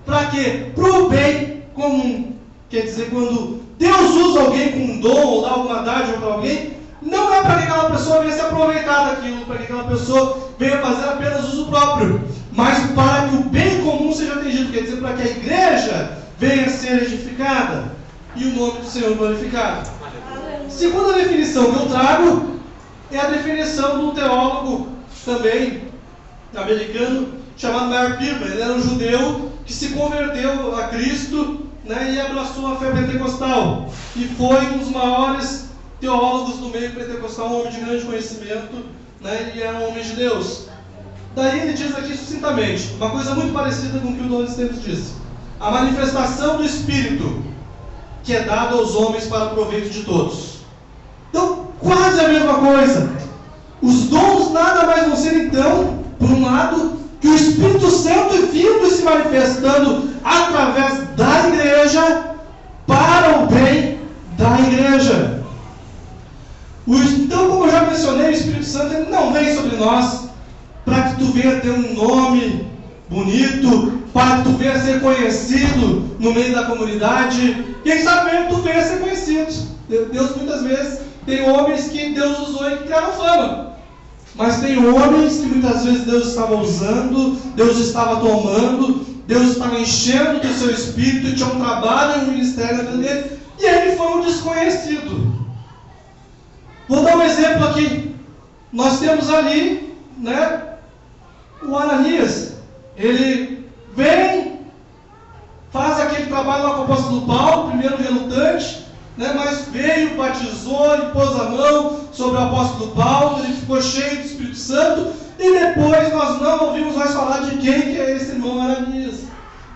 Para quê? Para o bem comum. Quer dizer, quando Deus usa alguém com um dom ou dá alguma dádiva para alguém, não é para que aquela pessoa venha se aproveitar daquilo, para que aquela pessoa venha fazer apenas uso próprio, mas para que o bem comum seja atingido, quer dizer, para que a igreja venha a ser edificada e o nome do Senhor glorificado. Segunda definição que eu trago é a definição de um teólogo também americano chamado Meyer Pirber. Ele era um judeu que se converteu a Cristo, né, e abraçou a fé pentecostal e foi um dos maiores teólogos do meio pentecostal, um homem de grande conhecimento, né, e era um homem de Deus. Daí ele diz aqui sucintamente uma coisa muito parecida com o que o Dom Esteves disse: a manifestação do Espírito que é dada aos homens para o proveito de todos. Então, quase a mesma coisa. Os dons nada mais vão ser, então, por um lado, que o Espírito Santo vindo e se manifestando através da igreja para o bem da igreja. Então, como eu já mencionei, o Espírito Santo ele não vem sobre nós para que tu venha ter um nome bonito, para que tu venha ser conhecido no meio da comunidade. Quem sabe mesmo tu venha ser conhecido. Deus muitas vezes tem homens que Deus usou e que criaram fama. Mas tem homens que muitas vezes Deus estava usando, Deus estava tomando, Deus estava enchendo do seu espírito e tinha um trabalho e um ministério na vida dele, e ele foi um desconhecido. Vou dar um exemplo aqui. Nós temos ali, né, o Ananias. Ele vem, faz aquele trabalho lá com o apóstolo Paulo, primeiro relutante, né, mas veio, batizou, e pôs a mão sobre o apóstolo Paulo, ele ficou cheio do Espírito Santo, e depois nós não ouvimos mais falar de quem que é esse irmão Ananias.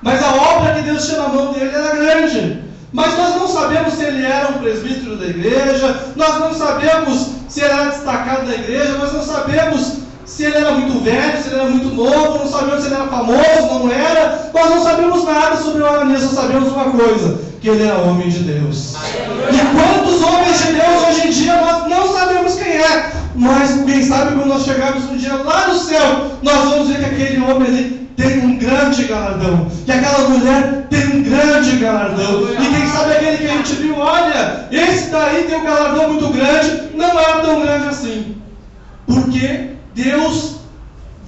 Mas a obra que Deus tinha na mão dele era grande. Mas nós não sabemos se ele era um presbítero da igreja, nós não sabemos se ele era destacado da igreja, nós não sabemos se ele era muito velho, se ele era muito novo, não sabemos se ele era famoso, não era, nós não sabemos nada sobre o Ananias, só sabemos uma coisa: que ele era homem de Deus. E quantos homens de Deus hoje em dia nós não sabemos quem é, mas quem sabe quando nós chegarmos um dia lá no céu, nós vamos ver que aquele homem ali tem um grande galardão, que aquela mulher tem um grande galardão, e quem sabe aquele que a gente viu, olha, esse daí tem um galardão muito grande, não era tão grande assim, porque Deus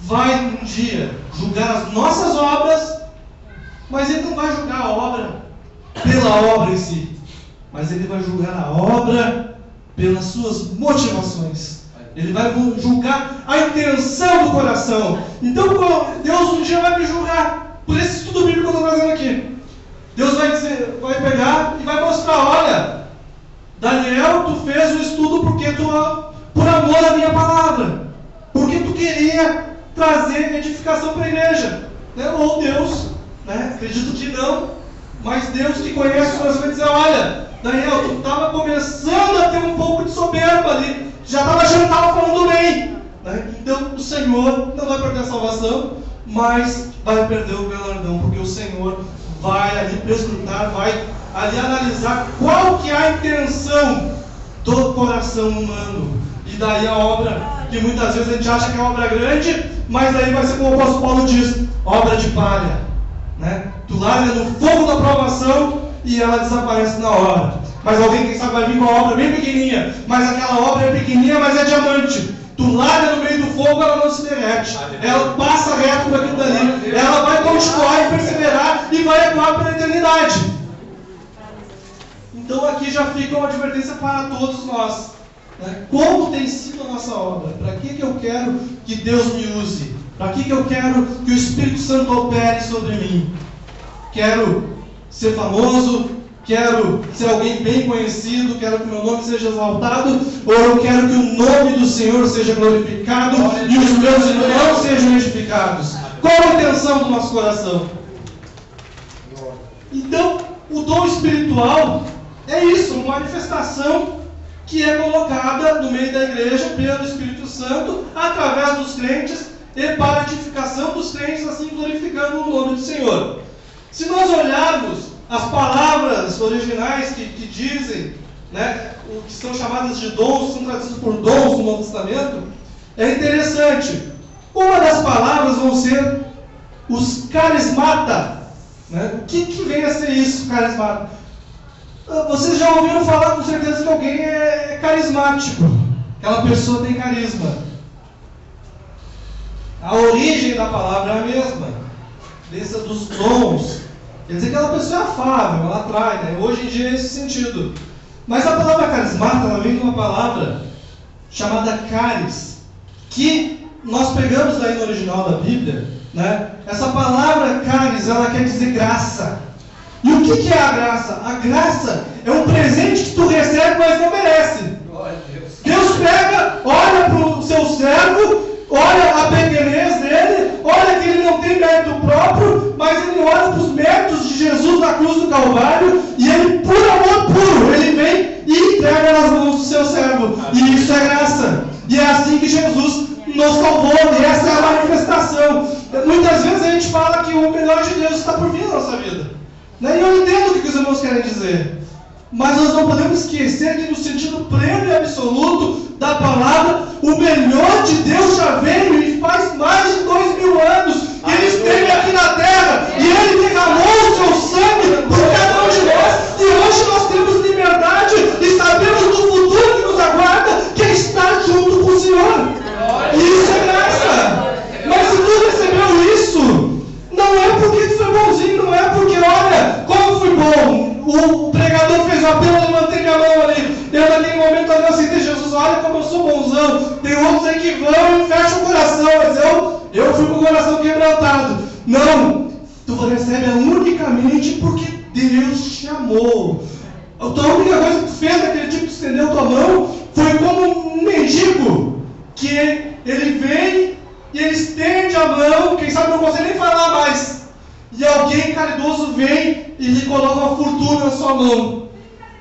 vai um dia julgar as nossas obras, mas Ele não vai julgar a obra pela obra em si, mas Ele vai julgar a obra pelas suas motivações. Ele vai julgar a intenção do coração. Então Deus um dia vai me julgar por esse estudo bíblico que eu estou trazendo aqui. Deus vai pegar e vai mostrar: olha, Daniel, tu fez o estudo porque por amor à minha palavra, porque tu queria trazer edificação para a igreja, né? Ou Deus, né? Acredito que não, mas Deus que conhece o coração vai dizer: olha, Daniel, tu estava começando a ter um pouco de soberba ali, já estava achando que estava falando bem, né? Então o Senhor não vai perder a salvação, mas vai perder o galardão, porque o Senhor vai ali prescrutar, vai ali analisar qual que é a intenção do coração humano. E daí a obra, que muitas vezes a gente acha que é obra grande, mas aí vai ser como o apóstolo Paulo diz: obra de palha, né? Tu larga no fogo da provação e ela desaparece na hora. Mas alguém, quem sabe, vai vir com uma obra bem pequenininha, mas aquela obra é pequenininha, mas é diamante. Tu larga no meio do fogo, ela não se derrete, ela passa reto por aquilo dali, ela vai continuar e perseverar e vai atuar pela eternidade. Então aqui já fica uma advertência para todos nós, né? Como tem sido a nossa obra? Para que eu quero que Deus me use? Para que eu quero que o Espírito Santo opere sobre mim? Quero ser famoso? quero ser alguém bem conhecido, quero que meu nome seja exaltado, ou eu quero que o nome do Senhor seja glorificado e os meus irmãos sejam edificados? Qual a intenção do nosso coração? Então, o dom espiritual é isso, uma manifestação que é colocada no meio da igreja pelo Espírito Santo, através dos crentes e para a edificação dos crentes, assim glorificando o nome do Senhor. Se nós olharmos as palavras originais que dizem, né, o que são chamadas de dons, são traduzidas por dons no Novo Testamento, é interessante. Uma das palavras vão ser os carismata. Né? O que vem a ser isso, carismata? Vocês já ouviram falar com certeza que alguém é carismático. Aquela pessoa tem carisma. A origem da palavra é a mesma. Dessa dos dons. Quer dizer que aquela pessoa é afável, ela atrai, né? Hoje em dia é esse sentido. Mas a palavra carismata, ela vem de uma palavra chamada caris, que nós pegamos aí no original da Bíblia, né? Essa palavra caris, ela quer dizer graça. E o que é a graça? A graça é um presente que tu recebe, mas não merece. Deus pega, olha para o seu servo, olha a pequenez dele, olha que ele não tem mérito próprio, mas ele olha para os méritos de Jesus na cruz do Calvário, e ele, por amor puro, ele vem e entrega nas mãos do seu servo. E isso é graça. E é assim que Jesus nos salvou, e essa é a manifestação. Muitas vezes a gente fala que o melhor de Deus está por vir na nossa vida. E eu entendo o que os irmãos querem dizer. Mas nós não podemos esquecer que no sentido pleno e absoluto da palavra, o melhor de Deus já veio e faz mais de 2000 anos que Ele esteve aqui na terra e Ele derramou o seu sangue por cada um de nós. E hoje nós temos liberdade e sabemos do futuro que nos aguarda, que é estar junto com o Senhor. E isso é graça. Mas se tu recebeu isso, não é porque tu foi bonzinho, não é porque, olha, como fui bom. O pregador fez o apelo, eu levantei minha mão ali. Eu naquele momento ali, eu aceitei Jesus, olha como eu sou bonzão. Tem outros aí que vão e fecham o coração, mas eu fui com o coração quebrantado. Não, tu recebe unicamente porque Deus te amou. A única coisa que tu fez naquele tipo de estender tua mão foi como um mendigo, que ele vem e ele estende a mão, quem sabe não consegue nem falar mais. E alguém caridoso vem e lhe coloca uma fortuna na sua mão.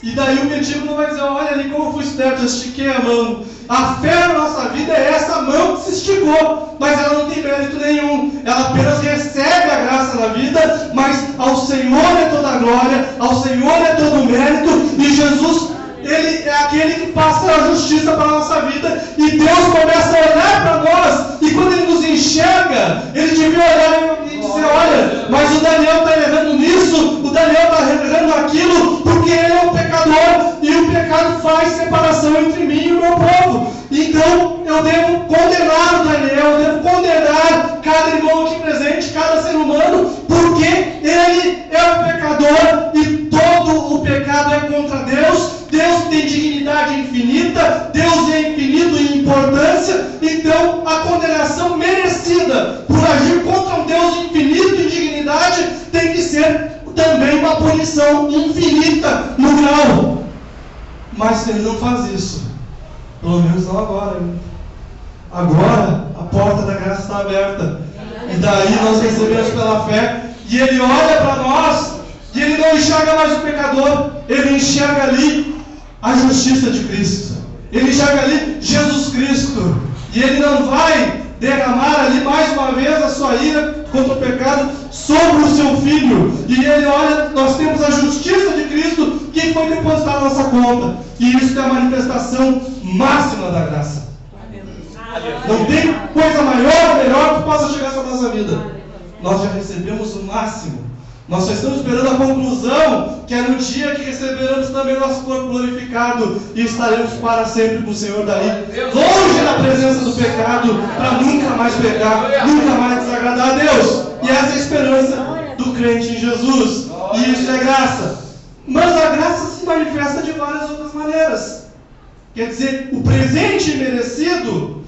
E daí o mendigo não vai dizer, olha ali como eu fui esperto, eu estiquei a mão. A fé na nossa vida é essa mão que se esticou, mas ela não tem mérito nenhum. Ela apenas recebe a graça na vida, mas ao Senhor é toda a glória, ao Senhor é todo o mérito, e Jesus, Ele é aquele que passa a justiça para a nossa vida, e Deus começa a olhar para nós, e quando Ele nos enxerga, Ele devia olhar e dizer, olha, mas o Daniel está errando nisso, o Daniel está errando naquilo, porque ele é um pecador, e o pecado faz separação entre mim e o meu povo. Então, eu devo condenar o Daniel, eu devo condenar cada irmão aqui presente, cada ser humano, porque ele é um pecador, e todo o pecado é contra Deus. Deus tem dignidade infinita, Deus é infinito em importância, então a condenação merecida por agir contra um Deus infinito em dignidade tem que ser também uma punição infinita no grau. Mas Ele não faz isso, pelo menos não agora. Agora a porta da graça está aberta, e daí nós recebemos pela fé, e Ele olha para nós, e Ele não enxerga mais o pecador, Ele enxerga ali a justiça de Cristo. Ele enxerga ali Jesus Cristo. E Ele não vai derramar ali mais uma vez a sua ira contra o pecado sobre o seu Filho. E Ele olha, nós temos a justiça de Cristo que foi depositada na nossa conta. E isso é a manifestação máxima da graça. Não tem coisa maior ou melhor que possa chegar sobre a nossa vida. Nós já recebemos o máximo. Nós só estamos esperando a conclusão, que é no dia que receberemos também nosso corpo glorificado e estaremos para sempre com o Senhor daí, longe da presença do pecado, para nunca mais pecar, nunca mais desagradar a Deus. E essa é a esperança do crente em Jesus. E isso é graça. Mas a graça se manifesta de várias outras maneiras. Quer dizer, o presente merecido,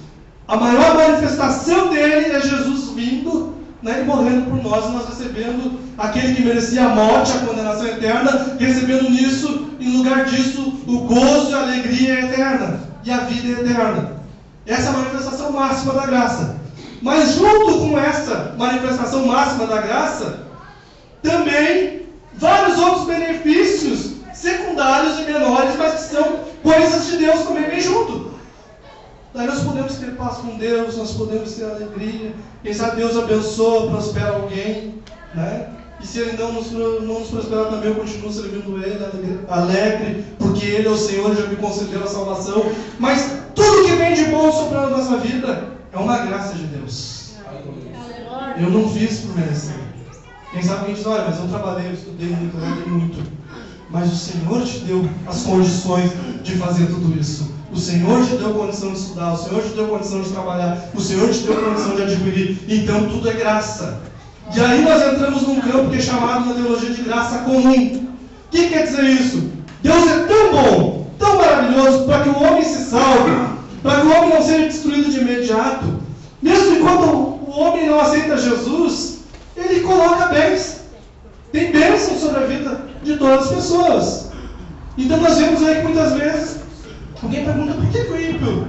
a maior manifestação dele é Jesus vindo né, Ele morrendo por nós, e nós recebendo aquele que merecia a morte, a condenação eterna, recebendo nisso, em lugar disso, o gozo e a alegria eterna, e a vida eterna. Essa é a manifestação máxima da graça. Mas junto com essa manifestação máxima da graça, também vários outros benefícios secundários e menores, mas que são coisas de Deus também vem junto. Daí nós podemos ter paz com Deus, nós podemos ter alegria. Quem sabe Deus abençoa, prospera alguém, né? E se Ele não nos prosperar também, eu continuo servindo Ele, alegre, porque Ele é o Senhor, já me concedeu a salvação. Mas tudo que vem de bom sobre a nossa vida é uma graça de Deus. Eu não fiz por merecer. Quem sabe quem diz, olha, mas eu trabalhei, eu estudei muito, eu estudei muito. Mas o Senhor te deu as condições de fazer tudo isso. O Senhor te deu condição de estudar, o Senhor te deu condição de trabalhar, o Senhor te deu condição de adquirir. Então tudo é graça. E aí nós entramos num campo que é chamado na teologia de graça comum. O que quer dizer isso? Deus é tão bom, tão maravilhoso, para que o homem se salve, para que o homem não seja destruído de imediato. Mesmo enquanto o homem não aceita Jesus, Ele coloca bens. Tem bênção sobre a vida de todas as pessoas. Então nós vemos aí que muitas vezes alguém pergunta por que o ímpio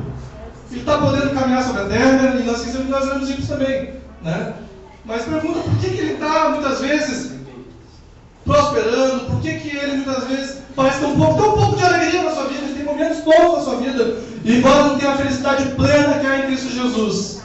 ele está podendo caminhar sobre a terra, e nós esquecemos que nós éramos ímpios também, né? Mas pergunta por que ele está muitas vezes prosperando, por que ele muitas vezes parece ter tem um pouco de alegria na sua vida, ele tem momentos bons na sua vida, e embora não tenha a felicidade plena que há em Cristo Jesus.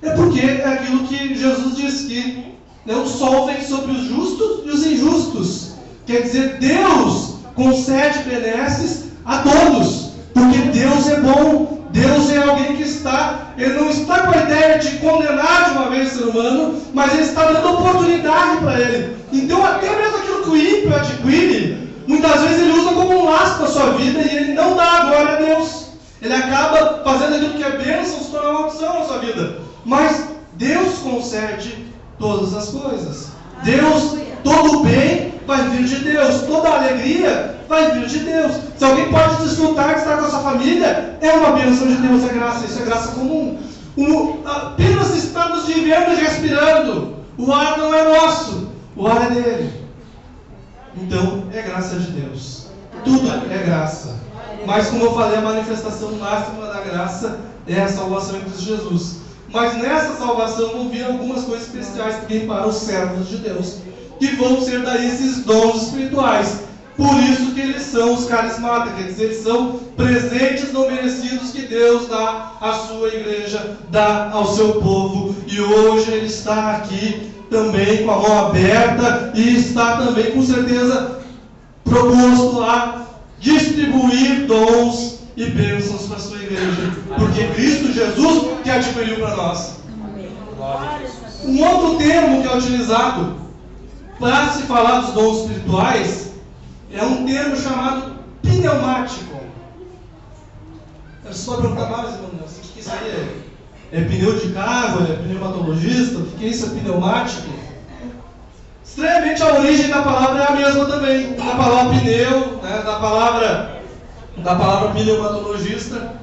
É porque é aquilo que Jesus diz, que o sol vem sobre os justos e os injustos. Quer dizer, Deus concede benesses a todos, porque Deus é bom. Deus é alguém que Ele não está com a ideia de condenar de uma vez o ser humano, mas Ele está dando oportunidade para ele. Então, até mesmo aquilo que o ímpio adquire, muitas vezes ele usa como um laço para a sua vida, e ele não dá a glória a Deus. Ele acaba fazendo aquilo que é bênção, se tornar uma opção na sua vida. Mas Deus concede todas as coisas. Deus, todo o bem vai vir de Deus, toda a alegria vai vir de Deus. Se alguém pode desfrutar de estar com a sua família, é uma bênção de Deus, é graça, isso é graça comum. Apenas estamos vivendo e respirando. O ar não é nosso, o ar é dele. Então, é graça de Deus. Tudo é graça. Mas, como eu falei, a manifestação máxima da graça é a salvação em Cristo Jesus. Mas nessa salvação vão vir algumas coisas especiais também para os servos de Deus, que vão ser daí esses dons espirituais. Por isso que eles são os carismáticos, quer dizer, eles são presentes não merecidos que Deus dá à sua igreja, dá ao seu povo. E hoje Ele está aqui também com a mão aberta e está também, com certeza, proposto a distribuir dons e bênçãos para a sua igreja, porque Cristo Jesus que adquiriu para nós. Um outro termo que é utilizado para se falar dos dons espirituais é um termo chamado pneumático. Você pode perguntar mais, irmão, o que isso aí é? É pneu de carro? É pneumatologista? O que é isso? É pneumático? Estranhamente, a origem da palavra é a mesma também. Da palavra pneu, né, da palavra pneumatologista.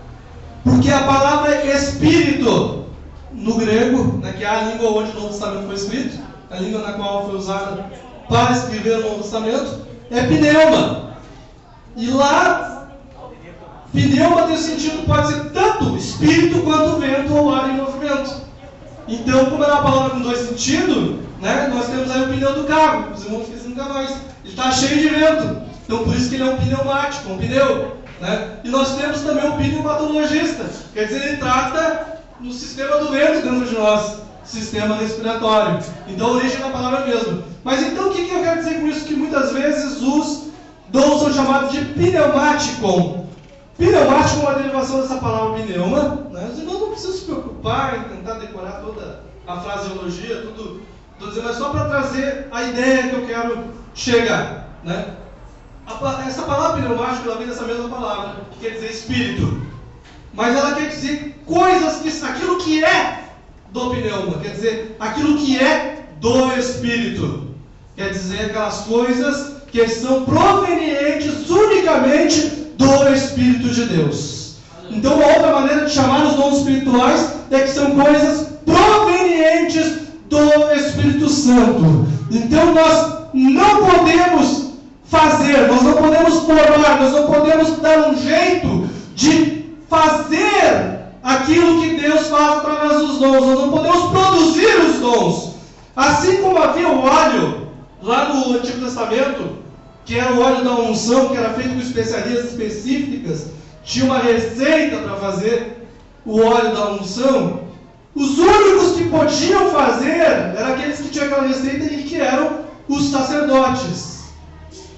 Porque a palavra espírito, no grego, né, que é a língua onde o Novo Testamento foi escrito, a língua na qual foi usada para escrever o Novo Testamento, é pneuma. E lá, pneuma tem sentido, pode ser tanto espírito quanto vento ou ar em movimento. Então, como é uma palavra com dois sentidos, né, nós temos aí o pneu do carro, os irmãos esquecem nunca mais. Ele está cheio de vento. Então, por isso que ele é um pneumático, um pneu. Né? E nós temos também o pneumatologista, quer dizer, ele trata no sistema do vento dentro de nós, sistema respiratório. Então a origem da palavra é a mesma. Mas então o que eu quero dizer com isso? Que muitas vezes os dons são chamados de pneumático. Pneumático é uma derivação dessa palavra pneuma, né? Os irmãos não precisam se preocupar em tentar decorar toda a fraseologia, tudo. Estou dizendo, é só para trazer a ideia que eu quero chegar, né? Essa palavra pneumático, ela vem dessa mesma palavra, que quer dizer espírito. Mas ela quer dizer coisas, aquilo que é do pneuma, quer dizer aquilo que é do espírito. Quer dizer aquelas coisas que são provenientes unicamente do Espírito de Deus. Então, uma outra maneira de chamar os dons espirituais é que são coisas provenientes do Espírito Santo. Então nós não podemos fazer, nós não podemos formar, nós não podemos dar um jeito de fazer aquilo que Deus faz através dos dons. Nós não podemos produzir os dons. Assim como havia o óleo lá no Antigo Testamento, que era o óleo da unção, que era feito com especiarias específicas, tinha uma receita para fazer o óleo da unção. Os únicos que podiam fazer eram aqueles que tinham aquela receita e que eram os sacerdotes.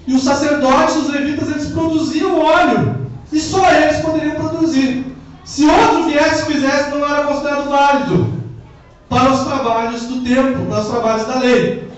E os sacerdotes, os levitas, eles produziam óleo. E só eles poderiam produzir. Se outro viesse e fizesse, não era considerado válido para os trabalhos do templo, para os trabalhos da lei.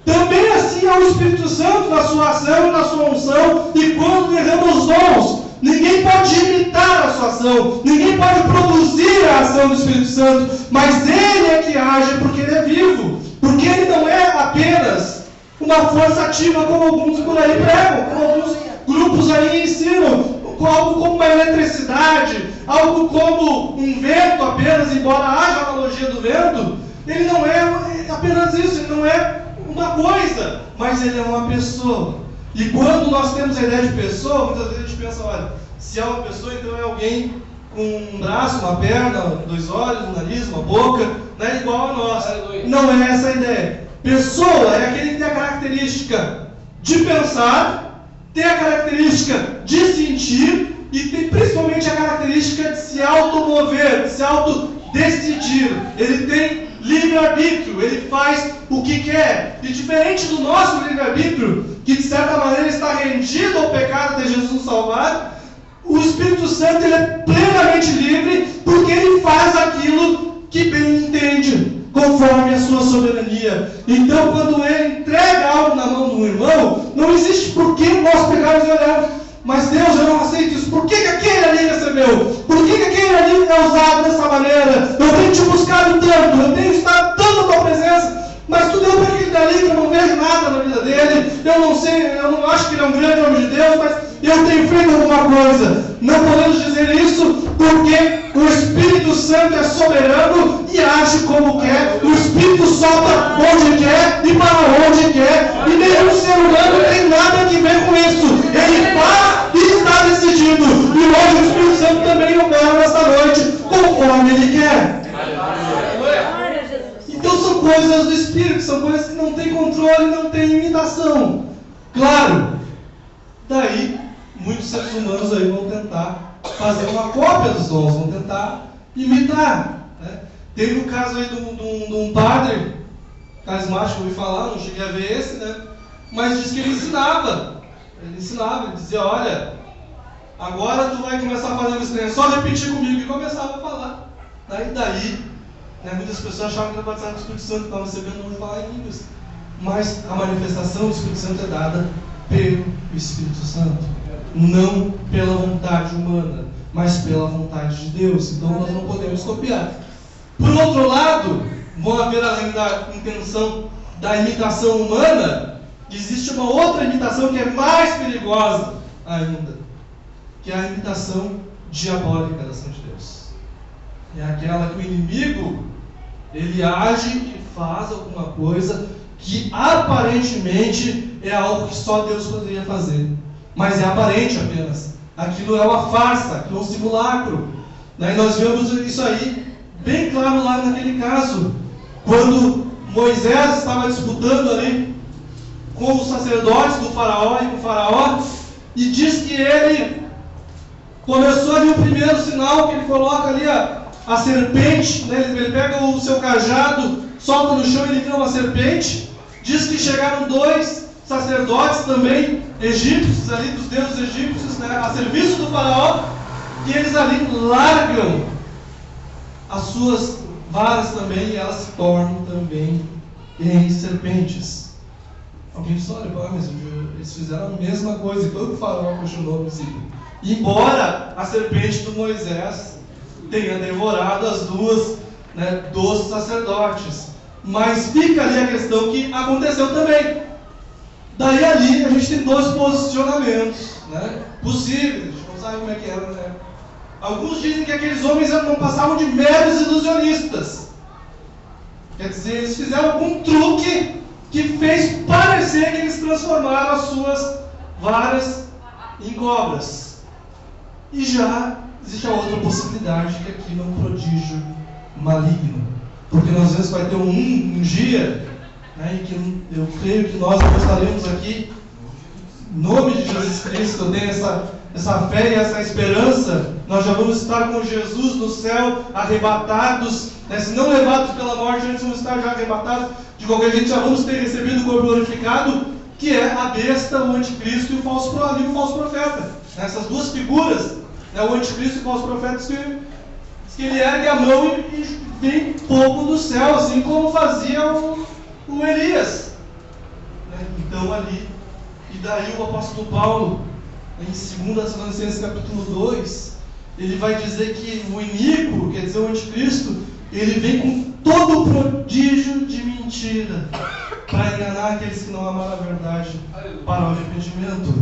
Também assim é o Espírito Santo na sua ação e na sua unção, e quando derrama os dons, ninguém pode imitar a sua ação, ninguém pode produzir a ação do Espírito Santo, mas Ele é que age porque Ele é vivo, porque Ele não é apenas uma força ativa como alguns por aí pregam, como alguns grupos aí ensinam, algo como uma eletricidade, algo como um vento apenas, embora haja a analogia do vento. Ele não é apenas isso, ele não é uma coisa, mas ele é uma pessoa. E quando nós temos a ideia de pessoa, muitas vezes a gente pensa, olha, se é uma pessoa, então é alguém com um braço, uma perna, 2 olhos, um nariz, uma boca, não é igual a nós. Não é essa a ideia. Pessoa é aquele que tem a característica de pensar, tem a característica de sentir e tem principalmente a característica de se automover, de se autodecidir. Ele tem livre-arbítrio, ele faz o que quer. E diferente do nosso livre-arbítrio, que de certa maneira está rendido ao pecado até Jesus nos salvar, o Espírito Santo ele é plenamente livre, porque ele faz aquilo que bem entende, conforme a sua soberania. Então, quando ele entrega algo na mão do irmão, não existe por que nós pegarmos e olharmos, mas Deus, eu não aceito isso. Por que aquele ali recebeu? Por que aquele ali é usado dessa maneira? Eu tenho te buscado tanto, eu tenho estado tanto na tua presença, mas tu deu para aquele dali que eu não vejo nada na vida dele, eu não sei, eu não acho que ele é um grande homem de Deus, mas eu tenho feito alguma coisa. Não podemos dizer isso porque o Espírito Santo é soberano e age como quer. O Espírito solta onde quer e para onde quer. E nenhum ser humano tem nada que ver com isso. Ele para e está decidido. E hoje o Espírito Santo também opera nesta noite conforme ele quer. Então são coisas do Espírito, são coisas que não têm controle, não têm limitação. Claro, daí muitos seres humanos aí vão tentar fazer uma cópia dos dons, vão tentar imitar. Né? Teve um caso aí de um padre carismático, eu ouvi falar, não cheguei a ver esse, né? Mas diz que ele ensinava, ele dizia, olha, agora tu vai começar a fazer um estranho, só repetir comigo, e começava a falar. Daí né, muitas pessoas achavam que era batizado do Espírito Santo, estavam recebendo não falar em línguas. Mas a manifestação do Espírito Santo é dada pelo Espírito Santo, não pela vontade humana, mas pela vontade de Deus. Então nós não podemos copiar. Por outro lado, vão haver, além da intenção da imitação humana, existe uma outra imitação que é mais perigosa ainda, que é a imitação diabólica da ação de Deus. É aquela que o inimigo ele age e faz alguma coisa que aparentemente é algo que só Deus poderia fazer, mas é aparente apenas. Aquilo é uma farsa, aquilo é um simulacro. E nós vemos isso aí bem claro lá naquele caso, quando Moisés estava disputando ali com os sacerdotes do faraó e com o faraó, e diz que ele começou ali o primeiro sinal, que ele coloca ali a serpente, né? Ele pega o seu cajado, solta no chão e ele vira uma serpente. Diz que chegaram 2 sacerdotes também, egípcios ali, dos deuses egípcios, né, a serviço do faraó, e eles ali largam as suas varas também, e elas se tornam também em serpentes. Alguém disse, olha, mas eles fizeram a mesma coisa, e todo o faraó continuou no ciclo. Embora a serpente do Moisés tenha devorado as 2, né, dos sacerdotes. Mas fica ali a questão que aconteceu também. Daí ali a gente tem 2 posicionamentos, né, possíveis. A gente não sabe como é que era, né? Alguns dizem que aqueles homens não passavam de meros ilusionistas. Quer dizer, eles fizeram algum truque que fez parecer que eles transformaram as suas varas em cobras. E já existe a outra possibilidade, que aqui é um prodígio maligno. Porque nós às vezes vai ter um dia, né, em que eu creio que nós estaremos aqui, em nome de Jesus Cristo, eu tenho essa fé e essa esperança, nós já vamos estar com Jesus no céu, arrebatados, né, se não levados pela morte, antes vamos estar já arrebatados, de qualquer jeito já vamos ter recebido o corpo glorificado, que é a besta, o anticristo e o falso profeta. Essas duas figuras, né, o anticristo e o falso profeta, que ele ergue a mão e vem fogo do céu, assim como fazia o Elias. Então ali, e daí o apóstolo Paulo, em 2 Tessalonicenses capítulo 2, ele vai dizer que o iníquo, quer dizer o anticristo, ele vem com todo prodígio de mentira, para enganar aqueles que não amaram a verdade para o arrependimento.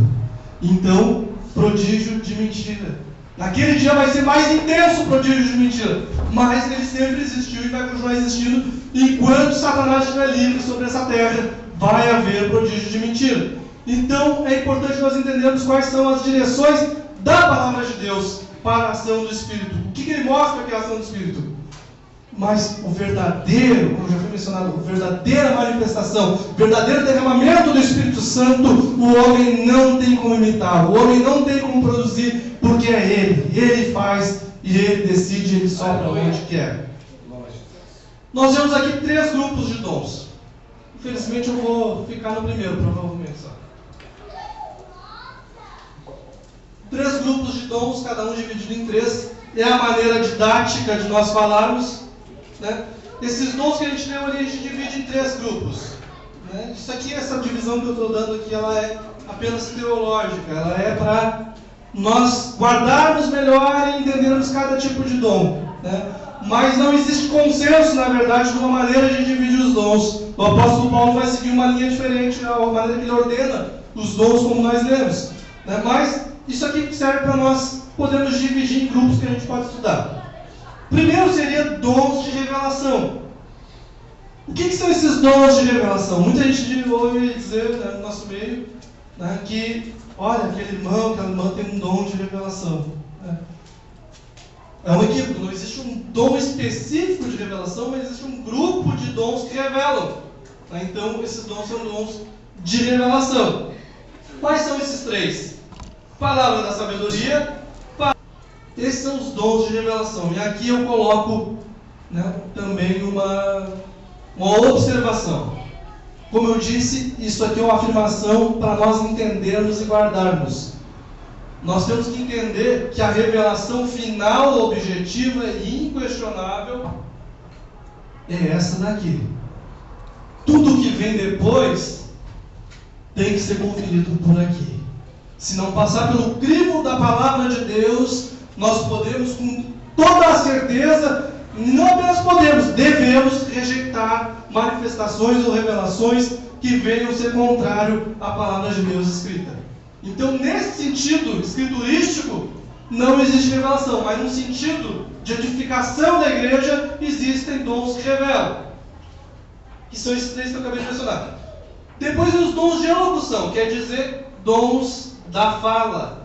Então, prodígio de mentira. Naquele dia vai ser mais intenso o prodígio de mentira, mas ele sempre existiu e vai continuar existindo. Enquanto Satanás estiver livre sobre essa terra, vai haver prodígio de mentira. Então é importante nós entendermos quais são as direções da palavra de Deus para a ação do Espírito. O que ele mostra que é a ação do Espírito? Mas o verdadeiro, como já foi mencionado, a verdadeira manifestação, o verdadeiro derramamento do Espírito Santo, o homem não tem como imitar, o homem não tem como produzir, porque é ele faz e ele decide, ele sopra onde quer. Nós vemos aqui 3 grupos de dons. Infelizmente eu vou ficar no primeiro, provavelmente só. 3 grupos de dons, cada um dividido em 3. É a maneira didática de nós falarmos. Né? Esses dons que a gente tem ali, a gente divide em 3 grupos. Né? Isso aqui, essa divisão que eu estou dando aqui, ela é apenas teológica. Ela é para nós guardarmos melhor e entendermos cada tipo de dom. Né? Mas não existe consenso, na verdade, de uma maneira de dividir os dons. O apóstolo Paulo vai seguir uma linha diferente, a maneira que ele ordena os dons, como nós lemos. Né? Mas isso aqui serve para nós podermos dividir em grupos que a gente pode estudar. Primeiro seria dons de revelação. O que são esses dons de revelação? Muita gente ouve dizer, né, no nosso meio, né, que, olha, aquela irmã tem um dom de revelação. Né? É um equívoco, não existe um dom específico de revelação, mas existe um grupo de dons que revelam. Né? Então, esses dons são dons de revelação. Quais são esses 3? Palavra da sabedoria. Esses são os dons de revelação. E aqui eu coloco, né, também uma observação. Como eu disse, isso aqui é uma afirmação para nós entendermos e guardarmos. Nós temos que entender que a revelação final, objetiva e inquestionável é essa daqui. Tudo que vem depois tem que ser conferido por aqui. Se não passar pelo crivo da palavra de Deus, nós podemos com toda a certeza, não apenas podemos, devemos rejeitar manifestações ou revelações que venham ser contrário à palavra de Deus escrita. Então, nesse sentido escriturístico, não existe revelação, mas no sentido de edificação da igreja, existem dons que revelam. Que são esses 3 que eu acabei de mencionar. Depois, os dons de elocução, quer dizer, dons da fala.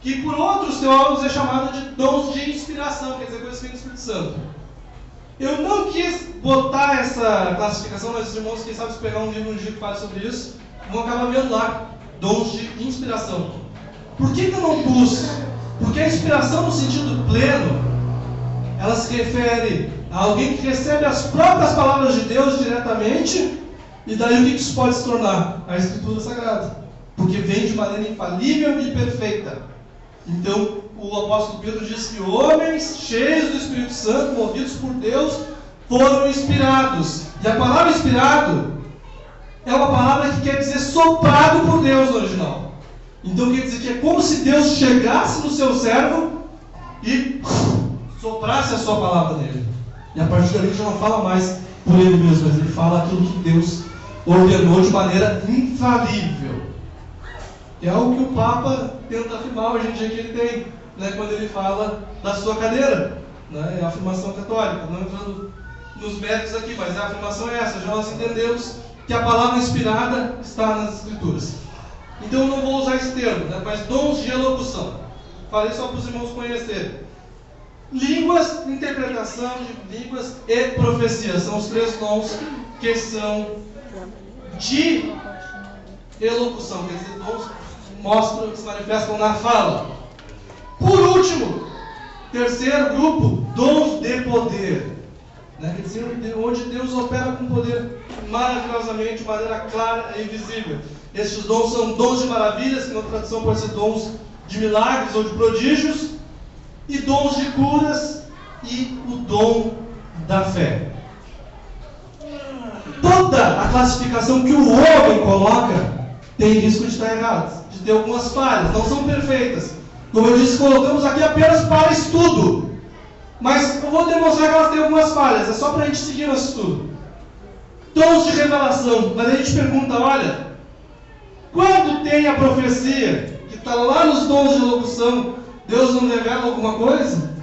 Que por outros teólogos é chamado de dons de inspiração, quer dizer, coisas que vêm do Espírito Santo. Eu não quis botar essa classificação, mas os irmãos, quem sabe, se pegar um livro dia que fala sobre isso, vão acabar vendo lá, dons de inspiração. Por que eu não pus? Porque a inspiração no sentido pleno, ela se refere a alguém que recebe as próprias palavras de Deus diretamente, e daí o que isso pode se tornar? A Escritura Sagrada. Porque vem de maneira infalível e perfeita. Então, o apóstolo Pedro diz que homens cheios do Espírito Santo, movidos por Deus, foram inspirados. E a palavra inspirado é uma palavra que quer dizer soprado por Deus no original. Então quer dizer que é como se Deus chegasse no seu servo e soprasse a sua palavra nele. E a partir dali já não fala mais por ele mesmo, mas ele fala aquilo que Deus ordenou de maneira infalível. É algo que o Papa tenta afirmar hoje em dia que ele tem, né, quando ele fala da sua cadeira. Né, é a afirmação católica, não entrando nos méritos aqui, mas a afirmação é essa. Já nós entendemos que a palavra inspirada está nas Escrituras. Então eu não vou usar esse termo, né? Mas dons de elocução. Falei só para os irmãos conhecerem. Línguas, interpretação de línguas e profecia. São os 3 dons que são de elocução. Quer dizer, dons mostram que se manifestam na fala. Por último, terceiro grupo, dons de poder. Né? Quer dizer, onde Deus opera com poder maravilhosamente, de maneira clara e visível. Estes dons são dons de maravilhas, que na tradução pode ser dons de milagres ou de prodígios, e dons de curas e o dom da fé. Toda a classificação que o homem coloca tem risco de estar errado, de ter algumas falhas, não são perfeitas. Como eu disse, colocamos aqui apenas para estudo. Mas eu vou demonstrar que elas têm algumas falhas, é só para a gente seguir nosso estudo. Dons de revelação, mas a gente pergunta, olha, quando tem a profecia, que está lá nos dons de locução, Deus não revela alguma coisa?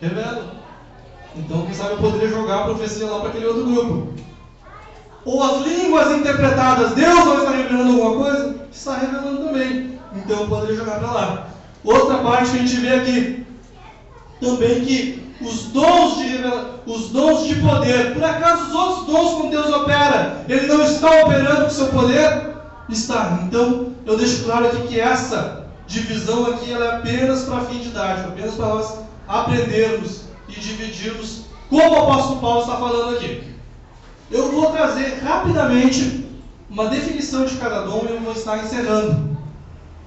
Revela. Então, quem sabe eu poderia jogar a profecia lá para aquele outro grupo. Ou as línguas interpretadas, Deus não está revelando alguma coisa? Está revelando também. Então eu poderia jogar para lá. Outra parte que a gente vê aqui, também que os dons de poder, por acaso os outros dons com Deus opera, Ele não está operando com seu poder? Está. Então, eu deixo claro aqui que essa divisão aqui ela é apenas para fim didático, apenas para nós aprendermos e dividirmos, como o apóstolo Paulo está falando aqui. Eu vou trazer rapidamente uma definição de cada dom e eu vou estar encerrando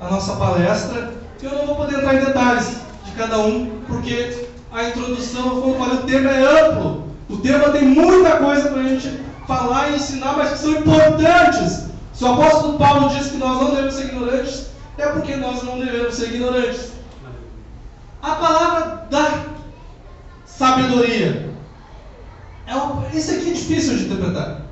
a nossa palestra. Eu não vou poder entrar em detalhes de cada um, porque a introdução, como eu falei, o tema é amplo. O tema tem muita coisa para a gente falar e ensinar, mas que são importantes. Se o apóstolo Paulo diz que nós não devemos ser ignorantes, é porque nós não devemos ser ignorantes. A palavra da sabedoria. Isso aqui é difícil de interpretar.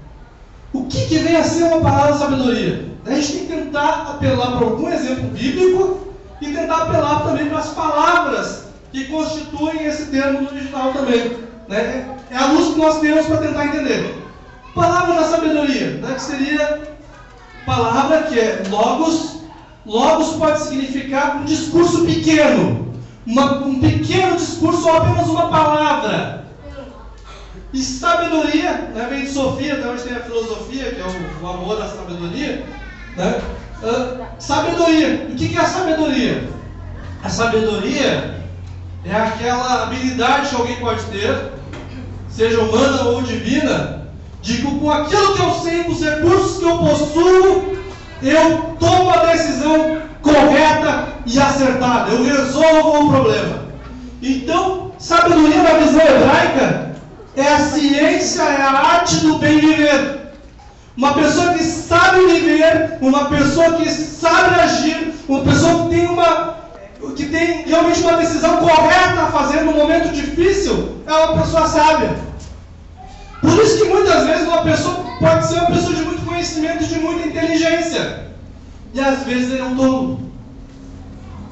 O que vem a ser uma palavra sabedoria? A gente tem que tentar apelar para algum exemplo bíblico e tentar apelar também para as palavras que constituem esse termo no original também. Né? É a luz que nós temos para tentar entender. Palavra da sabedoria, né? Que seria palavra que é logos. Logos pode significar um discurso pequeno. Um pequeno discurso ou apenas uma palavra. E sabedoria, né, vem de Sofia, até onde tem a filosofia, que é o amor à sabedoria. Né? Sabedoria. O que é a sabedoria? A sabedoria é aquela habilidade que alguém pode ter, seja humana ou divina, de que com aquilo que eu sei, com os recursos que eu possuo, eu tomo a decisão correta e acertada. Eu resolvo o problema. Então, sabedoria na visão hebraica é a ciência, é a arte do bem viver. Uma pessoa que sabe viver, uma pessoa que sabe agir, uma pessoa que tem realmente uma decisão correta a fazer no momento difícil, é uma pessoa sábia. Por isso que muitas vezes uma pessoa pode ser uma pessoa de muito conhecimento e de muita inteligência. E às vezes ele é um tolo.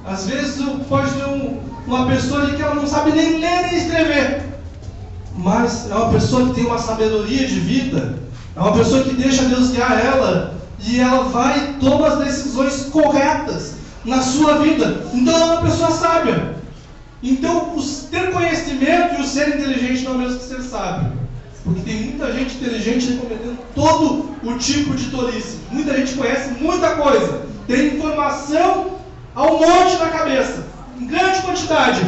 Às vezes pode ter uma pessoa ali que ela não sabe nem ler nem escrever. Mas é uma pessoa que tem uma sabedoria de vida. É uma pessoa que deixa Deus guiar ela. E ela vai e toma as decisões corretas na sua vida. Então ela é uma pessoa sábia. Então ter conhecimento e o ser inteligente não é o mesmo que ser sábio. Porque tem muita gente inteligente cometendo todo o tipo de tolice. Muita gente conhece muita coisa. Tem informação ao monte na cabeça. Em grande quantidade.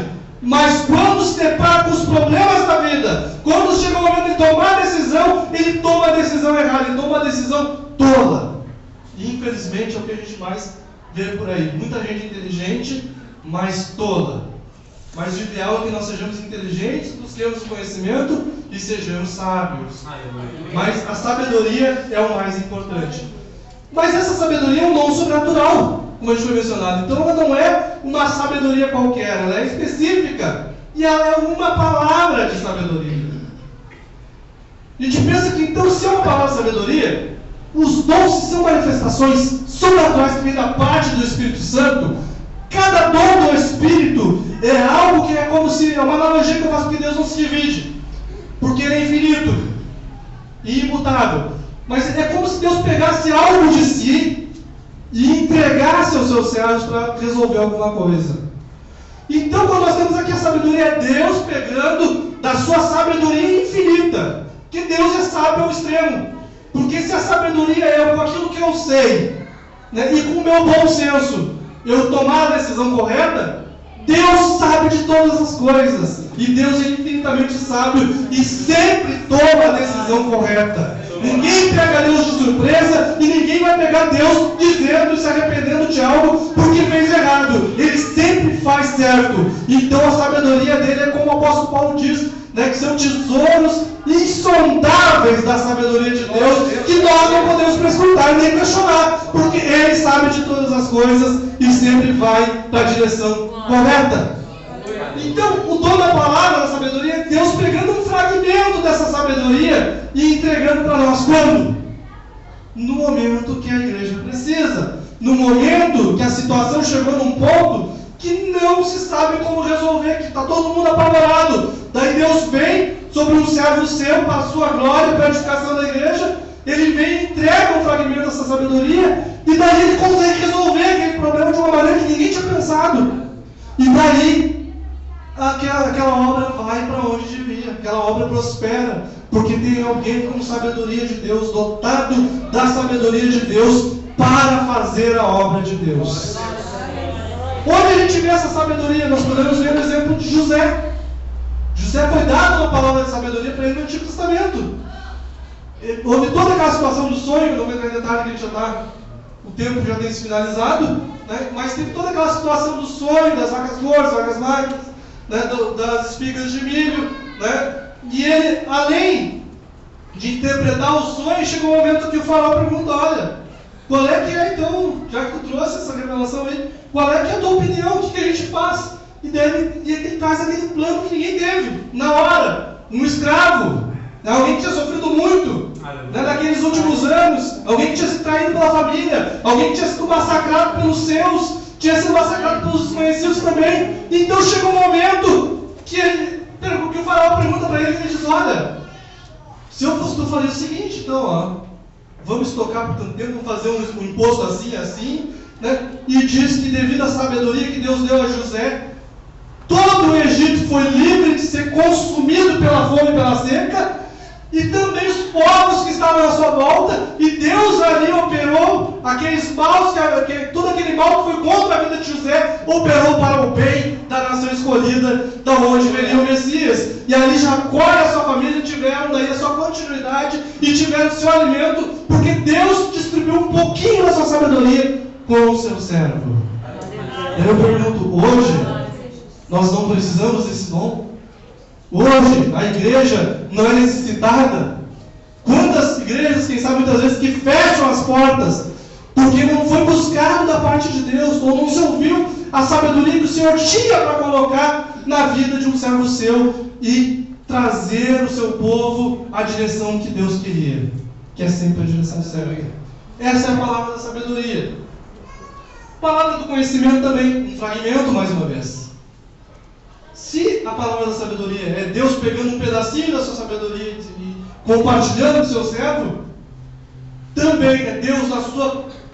Mas quando se depara com os problemas da vida, quando chega o momento de tomar a decisão, ele toma a decisão errada, ele toma a decisão tola. E infelizmente é o que a gente mais vê por aí. Muita gente inteligente, mas tola. Mas o ideal é que nós sejamos inteligentes, busquemos conhecimento e sejamos sábios. Mas a sabedoria é o mais importante. Mas essa sabedoria é um dom sobrenatural, como a gente foi mencionado. Então ela não é uma sabedoria qualquer, ela é específica. E ela é uma palavra de sabedoria. A gente pensa que então se é uma palavra de sabedoria, os dons são manifestações sobrenaturais que vêm da parte do Espírito Santo. Cada dom do Espírito é algo que é como se, é uma analogia que eu faço, que Deus não se divide. Porque porque Ele é infinito e imutável. Mas é como se Deus pegasse algo de si e entregasse aos seus servos para resolver alguma coisa. Então, quando nós temos aqui a sabedoria, é Deus pegando da sua sabedoria infinita, que Deus é sábio ao extremo. Porque se a sabedoria é com aquilo que eu sei, né, e com o meu bom senso, eu tomar a decisão correta, Deus sabe de todas as coisas. E Deus é infinitamente sábio e sempre toma a decisão correta. Ninguém pega Deus de surpresa e ninguém vai pegar Deus dizendo e se arrependendo de algo porque fez errado. Ele sempre faz certo. Então a sabedoria dele é como o apóstolo Paulo diz, né, que são tesouros insondáveis da sabedoria de Deus, que nós não podemos prescrutar nem questionar, porque Ele sabe de todas as coisas e sempre vai para a direção correta. Então, o dono da palavra, da sabedoria, é Deus pegando um fragmento dessa sabedoria e entregando para nós. Quando? No momento que a igreja precisa. No momento que a situação chegou num ponto que não se sabe como resolver, que está todo mundo apavorado. Daí Deus vem sobre um servo seu, para a sua glória, para a edificação da igreja. Ele vem e entrega um fragmento dessa sabedoria, e daí ele consegue resolver aquele problema de uma maneira que ninguém tinha pensado. E daí aquela obra vai para onde devia, aquela obra prospera, porque tem alguém com sabedoria de Deus, dotado da sabedoria de Deus, para fazer a obra de Deus. Onde a gente vê essa sabedoria? Nós podemos ver o exemplo de José. José foi dado uma palavra de sabedoria para ele no Antigo Testamento. Houve toda aquela situação do sonho, não vou entrar em detalhe que a gente já está, o tempo já tem se finalizado, né? Mas teve toda aquela situação do sonho, das vacas gordas, vacas magras, né? Das espigas de milho, né? E ele, além de interpretar o sonho, chegou um momento que o faraó pergunta: olha, qual é que é então, já que tu trouxe essa revelação aí, qual é que é a tua opinião, o que a gente faz? E daí ele traz aquele plano que ninguém teve, na hora, um escravo, né? Alguém que tinha sofrido muito, né? Naqueles últimos anos, alguém que tinha sido traído pela família, alguém que tinha sido massacrado pelos seus, tinha sido massacrado pelos desconhecidos também. Então chega um momento que o faraó pergunta para ele, e ele diz: olha, se eu fosse tu, faria o seguinte, então, ó, vamos estocar por tanto tempo, vamos fazer um imposto assim, né? E diz que devido à sabedoria que Deus deu a José, todo o Egito foi livre de ser consumido pela fome e pela seca, e também os povos que estavam à sua volta, e Deus ali operou aqueles maus, todo aquele mal que foi contra a vida de José, operou para o bem da nação escolhida, da onde viria o Messias. E ali Jacó e a sua família tiveram daí a sua continuidade e tiveram o seu alimento, porque Deus distribuiu um pouquinho da sua sabedoria com o seu servo. Eu pergunto, hoje nós não precisamos desse dom? Hoje a igreja não é necessitada? Quantas igrejas, quem sabe muitas vezes, que fecham as portas porque não foi buscado da parte de Deus, ou não se ouviu a sabedoria que o Senhor tinha para colocar na vida de um servo seu e trazer o seu povo à direção que Deus queria, que é sempre a direção certa. Essa é a palavra da sabedoria. Palavra do conhecimento também, um fragmento mais uma vez. Se a palavra da sabedoria é Deus pegando um pedacinho da sua sabedoria e compartilhando com o seu servo, também é Deus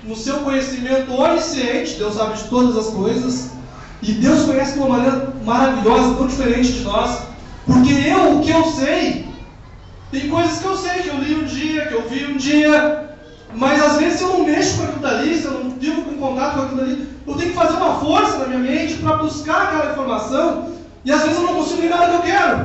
no seu conhecimento onisciente. Deus sabe de todas as coisas, e Deus conhece de uma maneira maravilhosa, tão diferente de nós, porque o que eu sei, tem coisas que eu sei, que eu li um dia, que eu vi um dia, mas às vezes se eu não mexo com aquilo dali, se eu não vivo com contato com aquilo dali, eu tenho que fazer uma força na minha mente para buscar aquela informação, e às vezes eu não consigo nem nada que eu quero,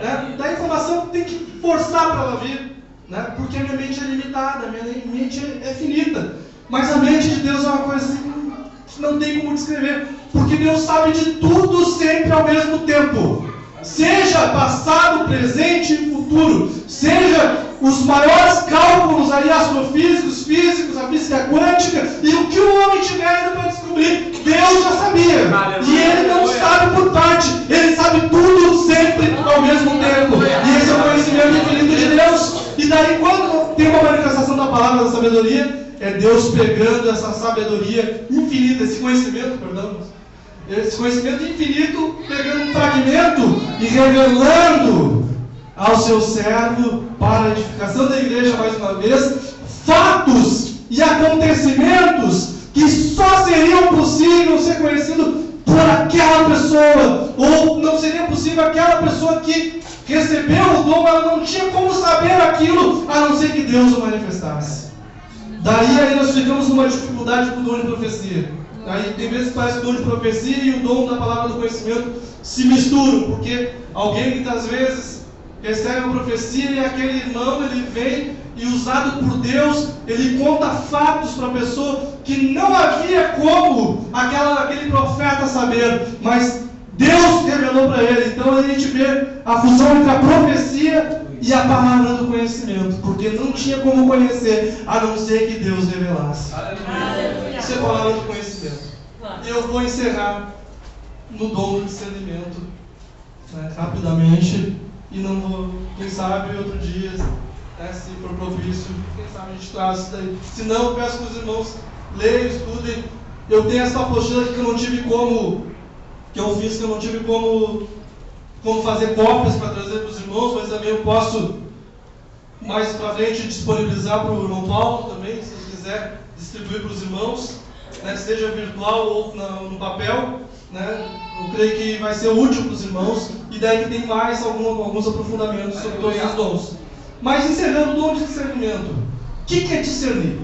né? Da informação tem que forçar para ela vir, né? Porque a minha mente é limitada, a minha mente é finita. Mas a mente de Deus é uma coisa assim, que não tem como descrever, porque Deus sabe de tudo sempre ao mesmo tempo, seja passado, presente e futuro, seja os maiores cálculos aí, astrofísicos, físicos, a física quântica, e o que o homem tiver ainda para descobrir, Deus já sabia. E Ele não sabe por parte, Ele sabe tudo sempre ao mesmo tempo. E esse é o conhecimento infinito de Deus. E daí, quando tem uma manifestação da palavra da sabedoria, é Deus pegando essa sabedoria infinita, esse conhecimento infinito, pegando um fragmento e revelando ao seu servo para a edificação da igreja, mais uma vez, fatos e acontecimentos que só seriam possíveis ser conhecidos por aquela pessoa, ou não seria possível aquela pessoa que recebeu o dom, ela não tinha como saber aquilo, a não ser que Deus o manifestasse. Daí aí nós ficamos numa dificuldade com o dom de profecia. Aí tem vezes que parece que o dom de profecia e o dom da palavra do conhecimento se misturam, porque alguém muitas vezes recebe uma profecia e aquele irmão, ele vem e usado por Deus, ele conta fatos para a pessoa que não havia como aquele profeta saber, mas Deus revelou para ele. Então a gente vê a fusão entre a profecia e a palavra do conhecimento, porque não tinha como conhecer, a não ser que Deus revelasse. Aleluia. Isso é a palavra do conhecimento. E eu vou encerrar no dom do discernimento, né, rapidamente, e não vou, quem sabe outro dia, né, se for propício, quem sabe a gente traz isso daí. Se não, eu peço que os irmãos leiam, estudem. Eu tenho essa apostila que eu não tive como, que eu não tive como fazer cópias para trazer para os irmãos, mas também eu posso mais para frente disponibilizar para o irmão Paulo também, se ele quiser distribuir para os irmãos, né, seja virtual ou no papel, né, eu creio que vai ser útil para os irmãos, e daí que tem mais alguns aprofundamentos sobre todos os dons. Mas encerrando o dom de discernimento, o que é discernir?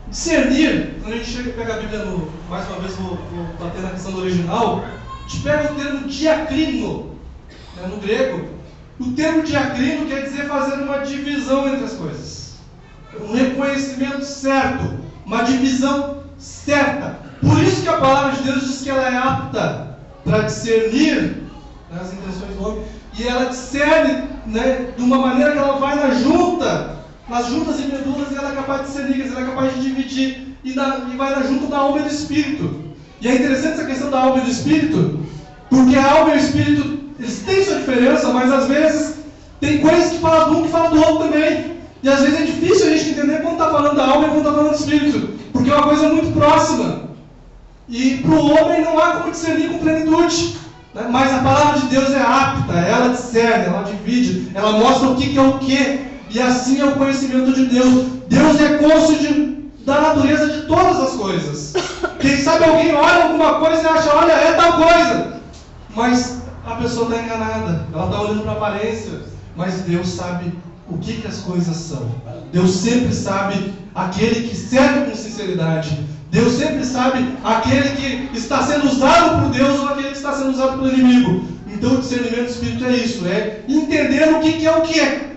Discernir, quando a gente pega a Bíblia, mais uma vez vou bater na questão do original, a gente pega o termo diacrino, né, no grego. O termo diacrino quer dizer fazer uma divisão entre as coisas, um reconhecimento certo, uma divisão certa. Por isso que a palavra de Deus diz que ela é apta para discernir, né, as intenções do homem, e ela discerne, né, de uma maneira que ela vai nas juntas e medulas, e ela é capaz de discernir, ela é capaz de dividir, e vai na junta da alma e do espírito. E é interessante essa questão da alma e do espírito, porque a alma e o espírito, eles têm sua diferença, mas às vezes tem coisas que falam de um que falam do outro também. E às vezes é difícil a gente entender quando está falando da alma e quando está falando do espírito, porque é uma coisa muito próxima. E para o homem não há como discernir com plenitude, né? Mas a palavra de Deus é apta, ela discerne, ela divide, ela mostra o que é o que, e assim é o conhecimento de Deus. Deus é cônjuge da natureza de todas as coisas. Quem sabe alguém olha alguma coisa e acha, olha, é tal coisa, mas a pessoa está enganada, ela está olhando para a aparência, mas Deus sabe o que as coisas são. Deus sempre sabe aquele que serve com sinceridade. Deus sempre sabe aquele que está sendo usado por Deus ou aquele que está sendo usado pelo inimigo. Então o discernimento do Espírito é isso, é entender o que é o que é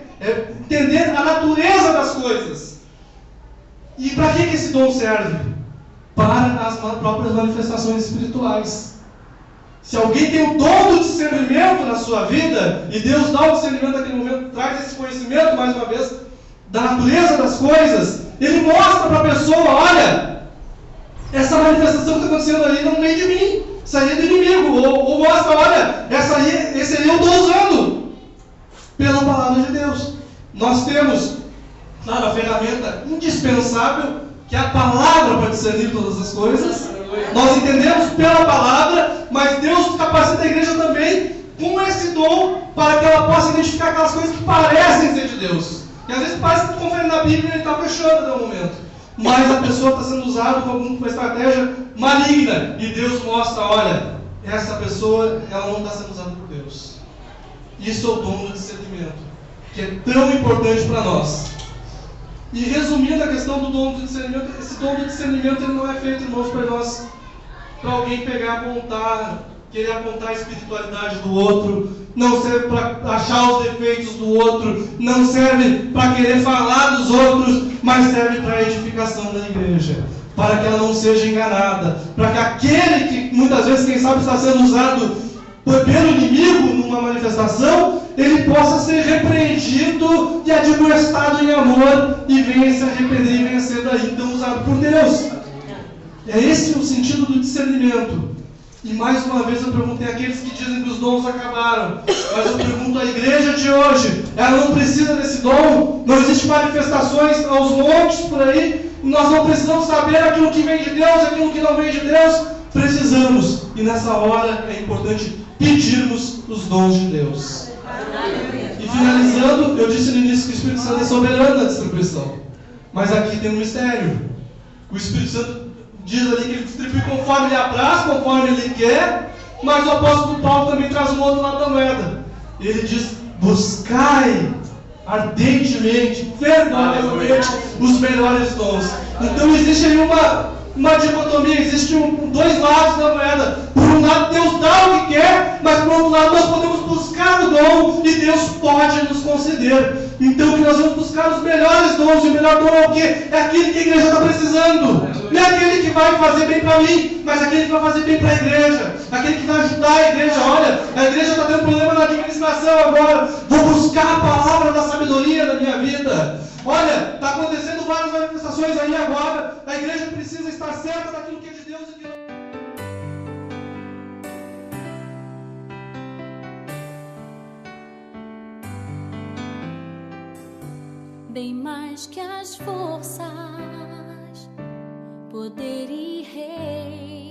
entender a natureza das coisas. E para que esse dom serve? Para as próprias manifestações espirituais. Se alguém tem o dom do discernimento na sua vida, e Deus dá o discernimento naquele momento, traz esse conhecimento, mais uma vez, da natureza das coisas, Ele mostra para a pessoa, olha, essa manifestação que está acontecendo ali não vem de mim, isso aí é do inimigo, ou mostra, olha, esse aí eu estou usando, pela palavra de Deus. Nós temos, claro, a ferramenta indispensável, que é a palavra para discernir todas as coisas. Nós entendemos pela palavra, mas Deus capacita a igreja também com esse dom para que ela possa identificar aquelas coisas que parecem ser de Deus. E às vezes parece que confere na Bíblia e ele está fechando até o momento. Mas a pessoa está sendo usada com alguma estratégia maligna. E Deus mostra, olha, essa pessoa ela não está sendo usada por Deus. Isso é o dom do discernimento, que é tão importante para nós. E resumindo a questão do dom do discernimento, esse dom do discernimento ele não é feito, irmãos, para alguém pegar, querer apontar a espiritualidade do outro, não serve para achar os defeitos do outro, não serve para querer falar dos outros, mas serve para a edificação da igreja, para que ela não seja enganada, para que aquele que muitas vezes, quem sabe, está sendo usado pelo inimigo numa manifestação, ele possa ser repreendido e admoestado em amor e venha se arrepender e venha ser daí então usado por Deus. É esse o sentido do discernimento. E mais uma vez eu perguntei àqueles que dizem que os dons acabaram, mas eu pergunto à igreja de hoje, ela não precisa desse dom, não existem manifestações aos montes por aí, nós não precisamos saber aquilo que vem de Deus, aquilo que não vem de Deus, precisamos, e nessa hora é importante pedirmos os dons de Deus. E finalizando, eu disse no início que o Espírito Santo é soberano na distribuição. Mas aqui tem um mistério. O Espírito Santo diz ali que ele distribui conforme ele apraz, conforme ele quer, mas o apóstolo Paulo também traz um outro lado da moeda. Ele diz: buscai ardentemente, fervorosamente os melhores dons. Então existe aí uma dicotomia, existem dois lados da moeda. Por um lado, Deus dá o que quer, mas por outro lado, nós podemos buscar o dom e Deus pode nos conceder. Então, que nós vamos buscar os melhores dons, e o melhor dom é o quê? É aquele que a igreja está precisando. Não é aquele que vai fazer bem para mim, mas aquele que vai fazer bem para a igreja, aquele que vai ajudar a igreja. Olha, a igreja está tendo problema na administração agora, vou buscar a palavra da sabedoria na minha vida. Olha, está acontecendo várias manifestações aí agora, a igreja precisa estar certa daquilo que é de Deus e que não. Bem mais que as forças, poder e rei.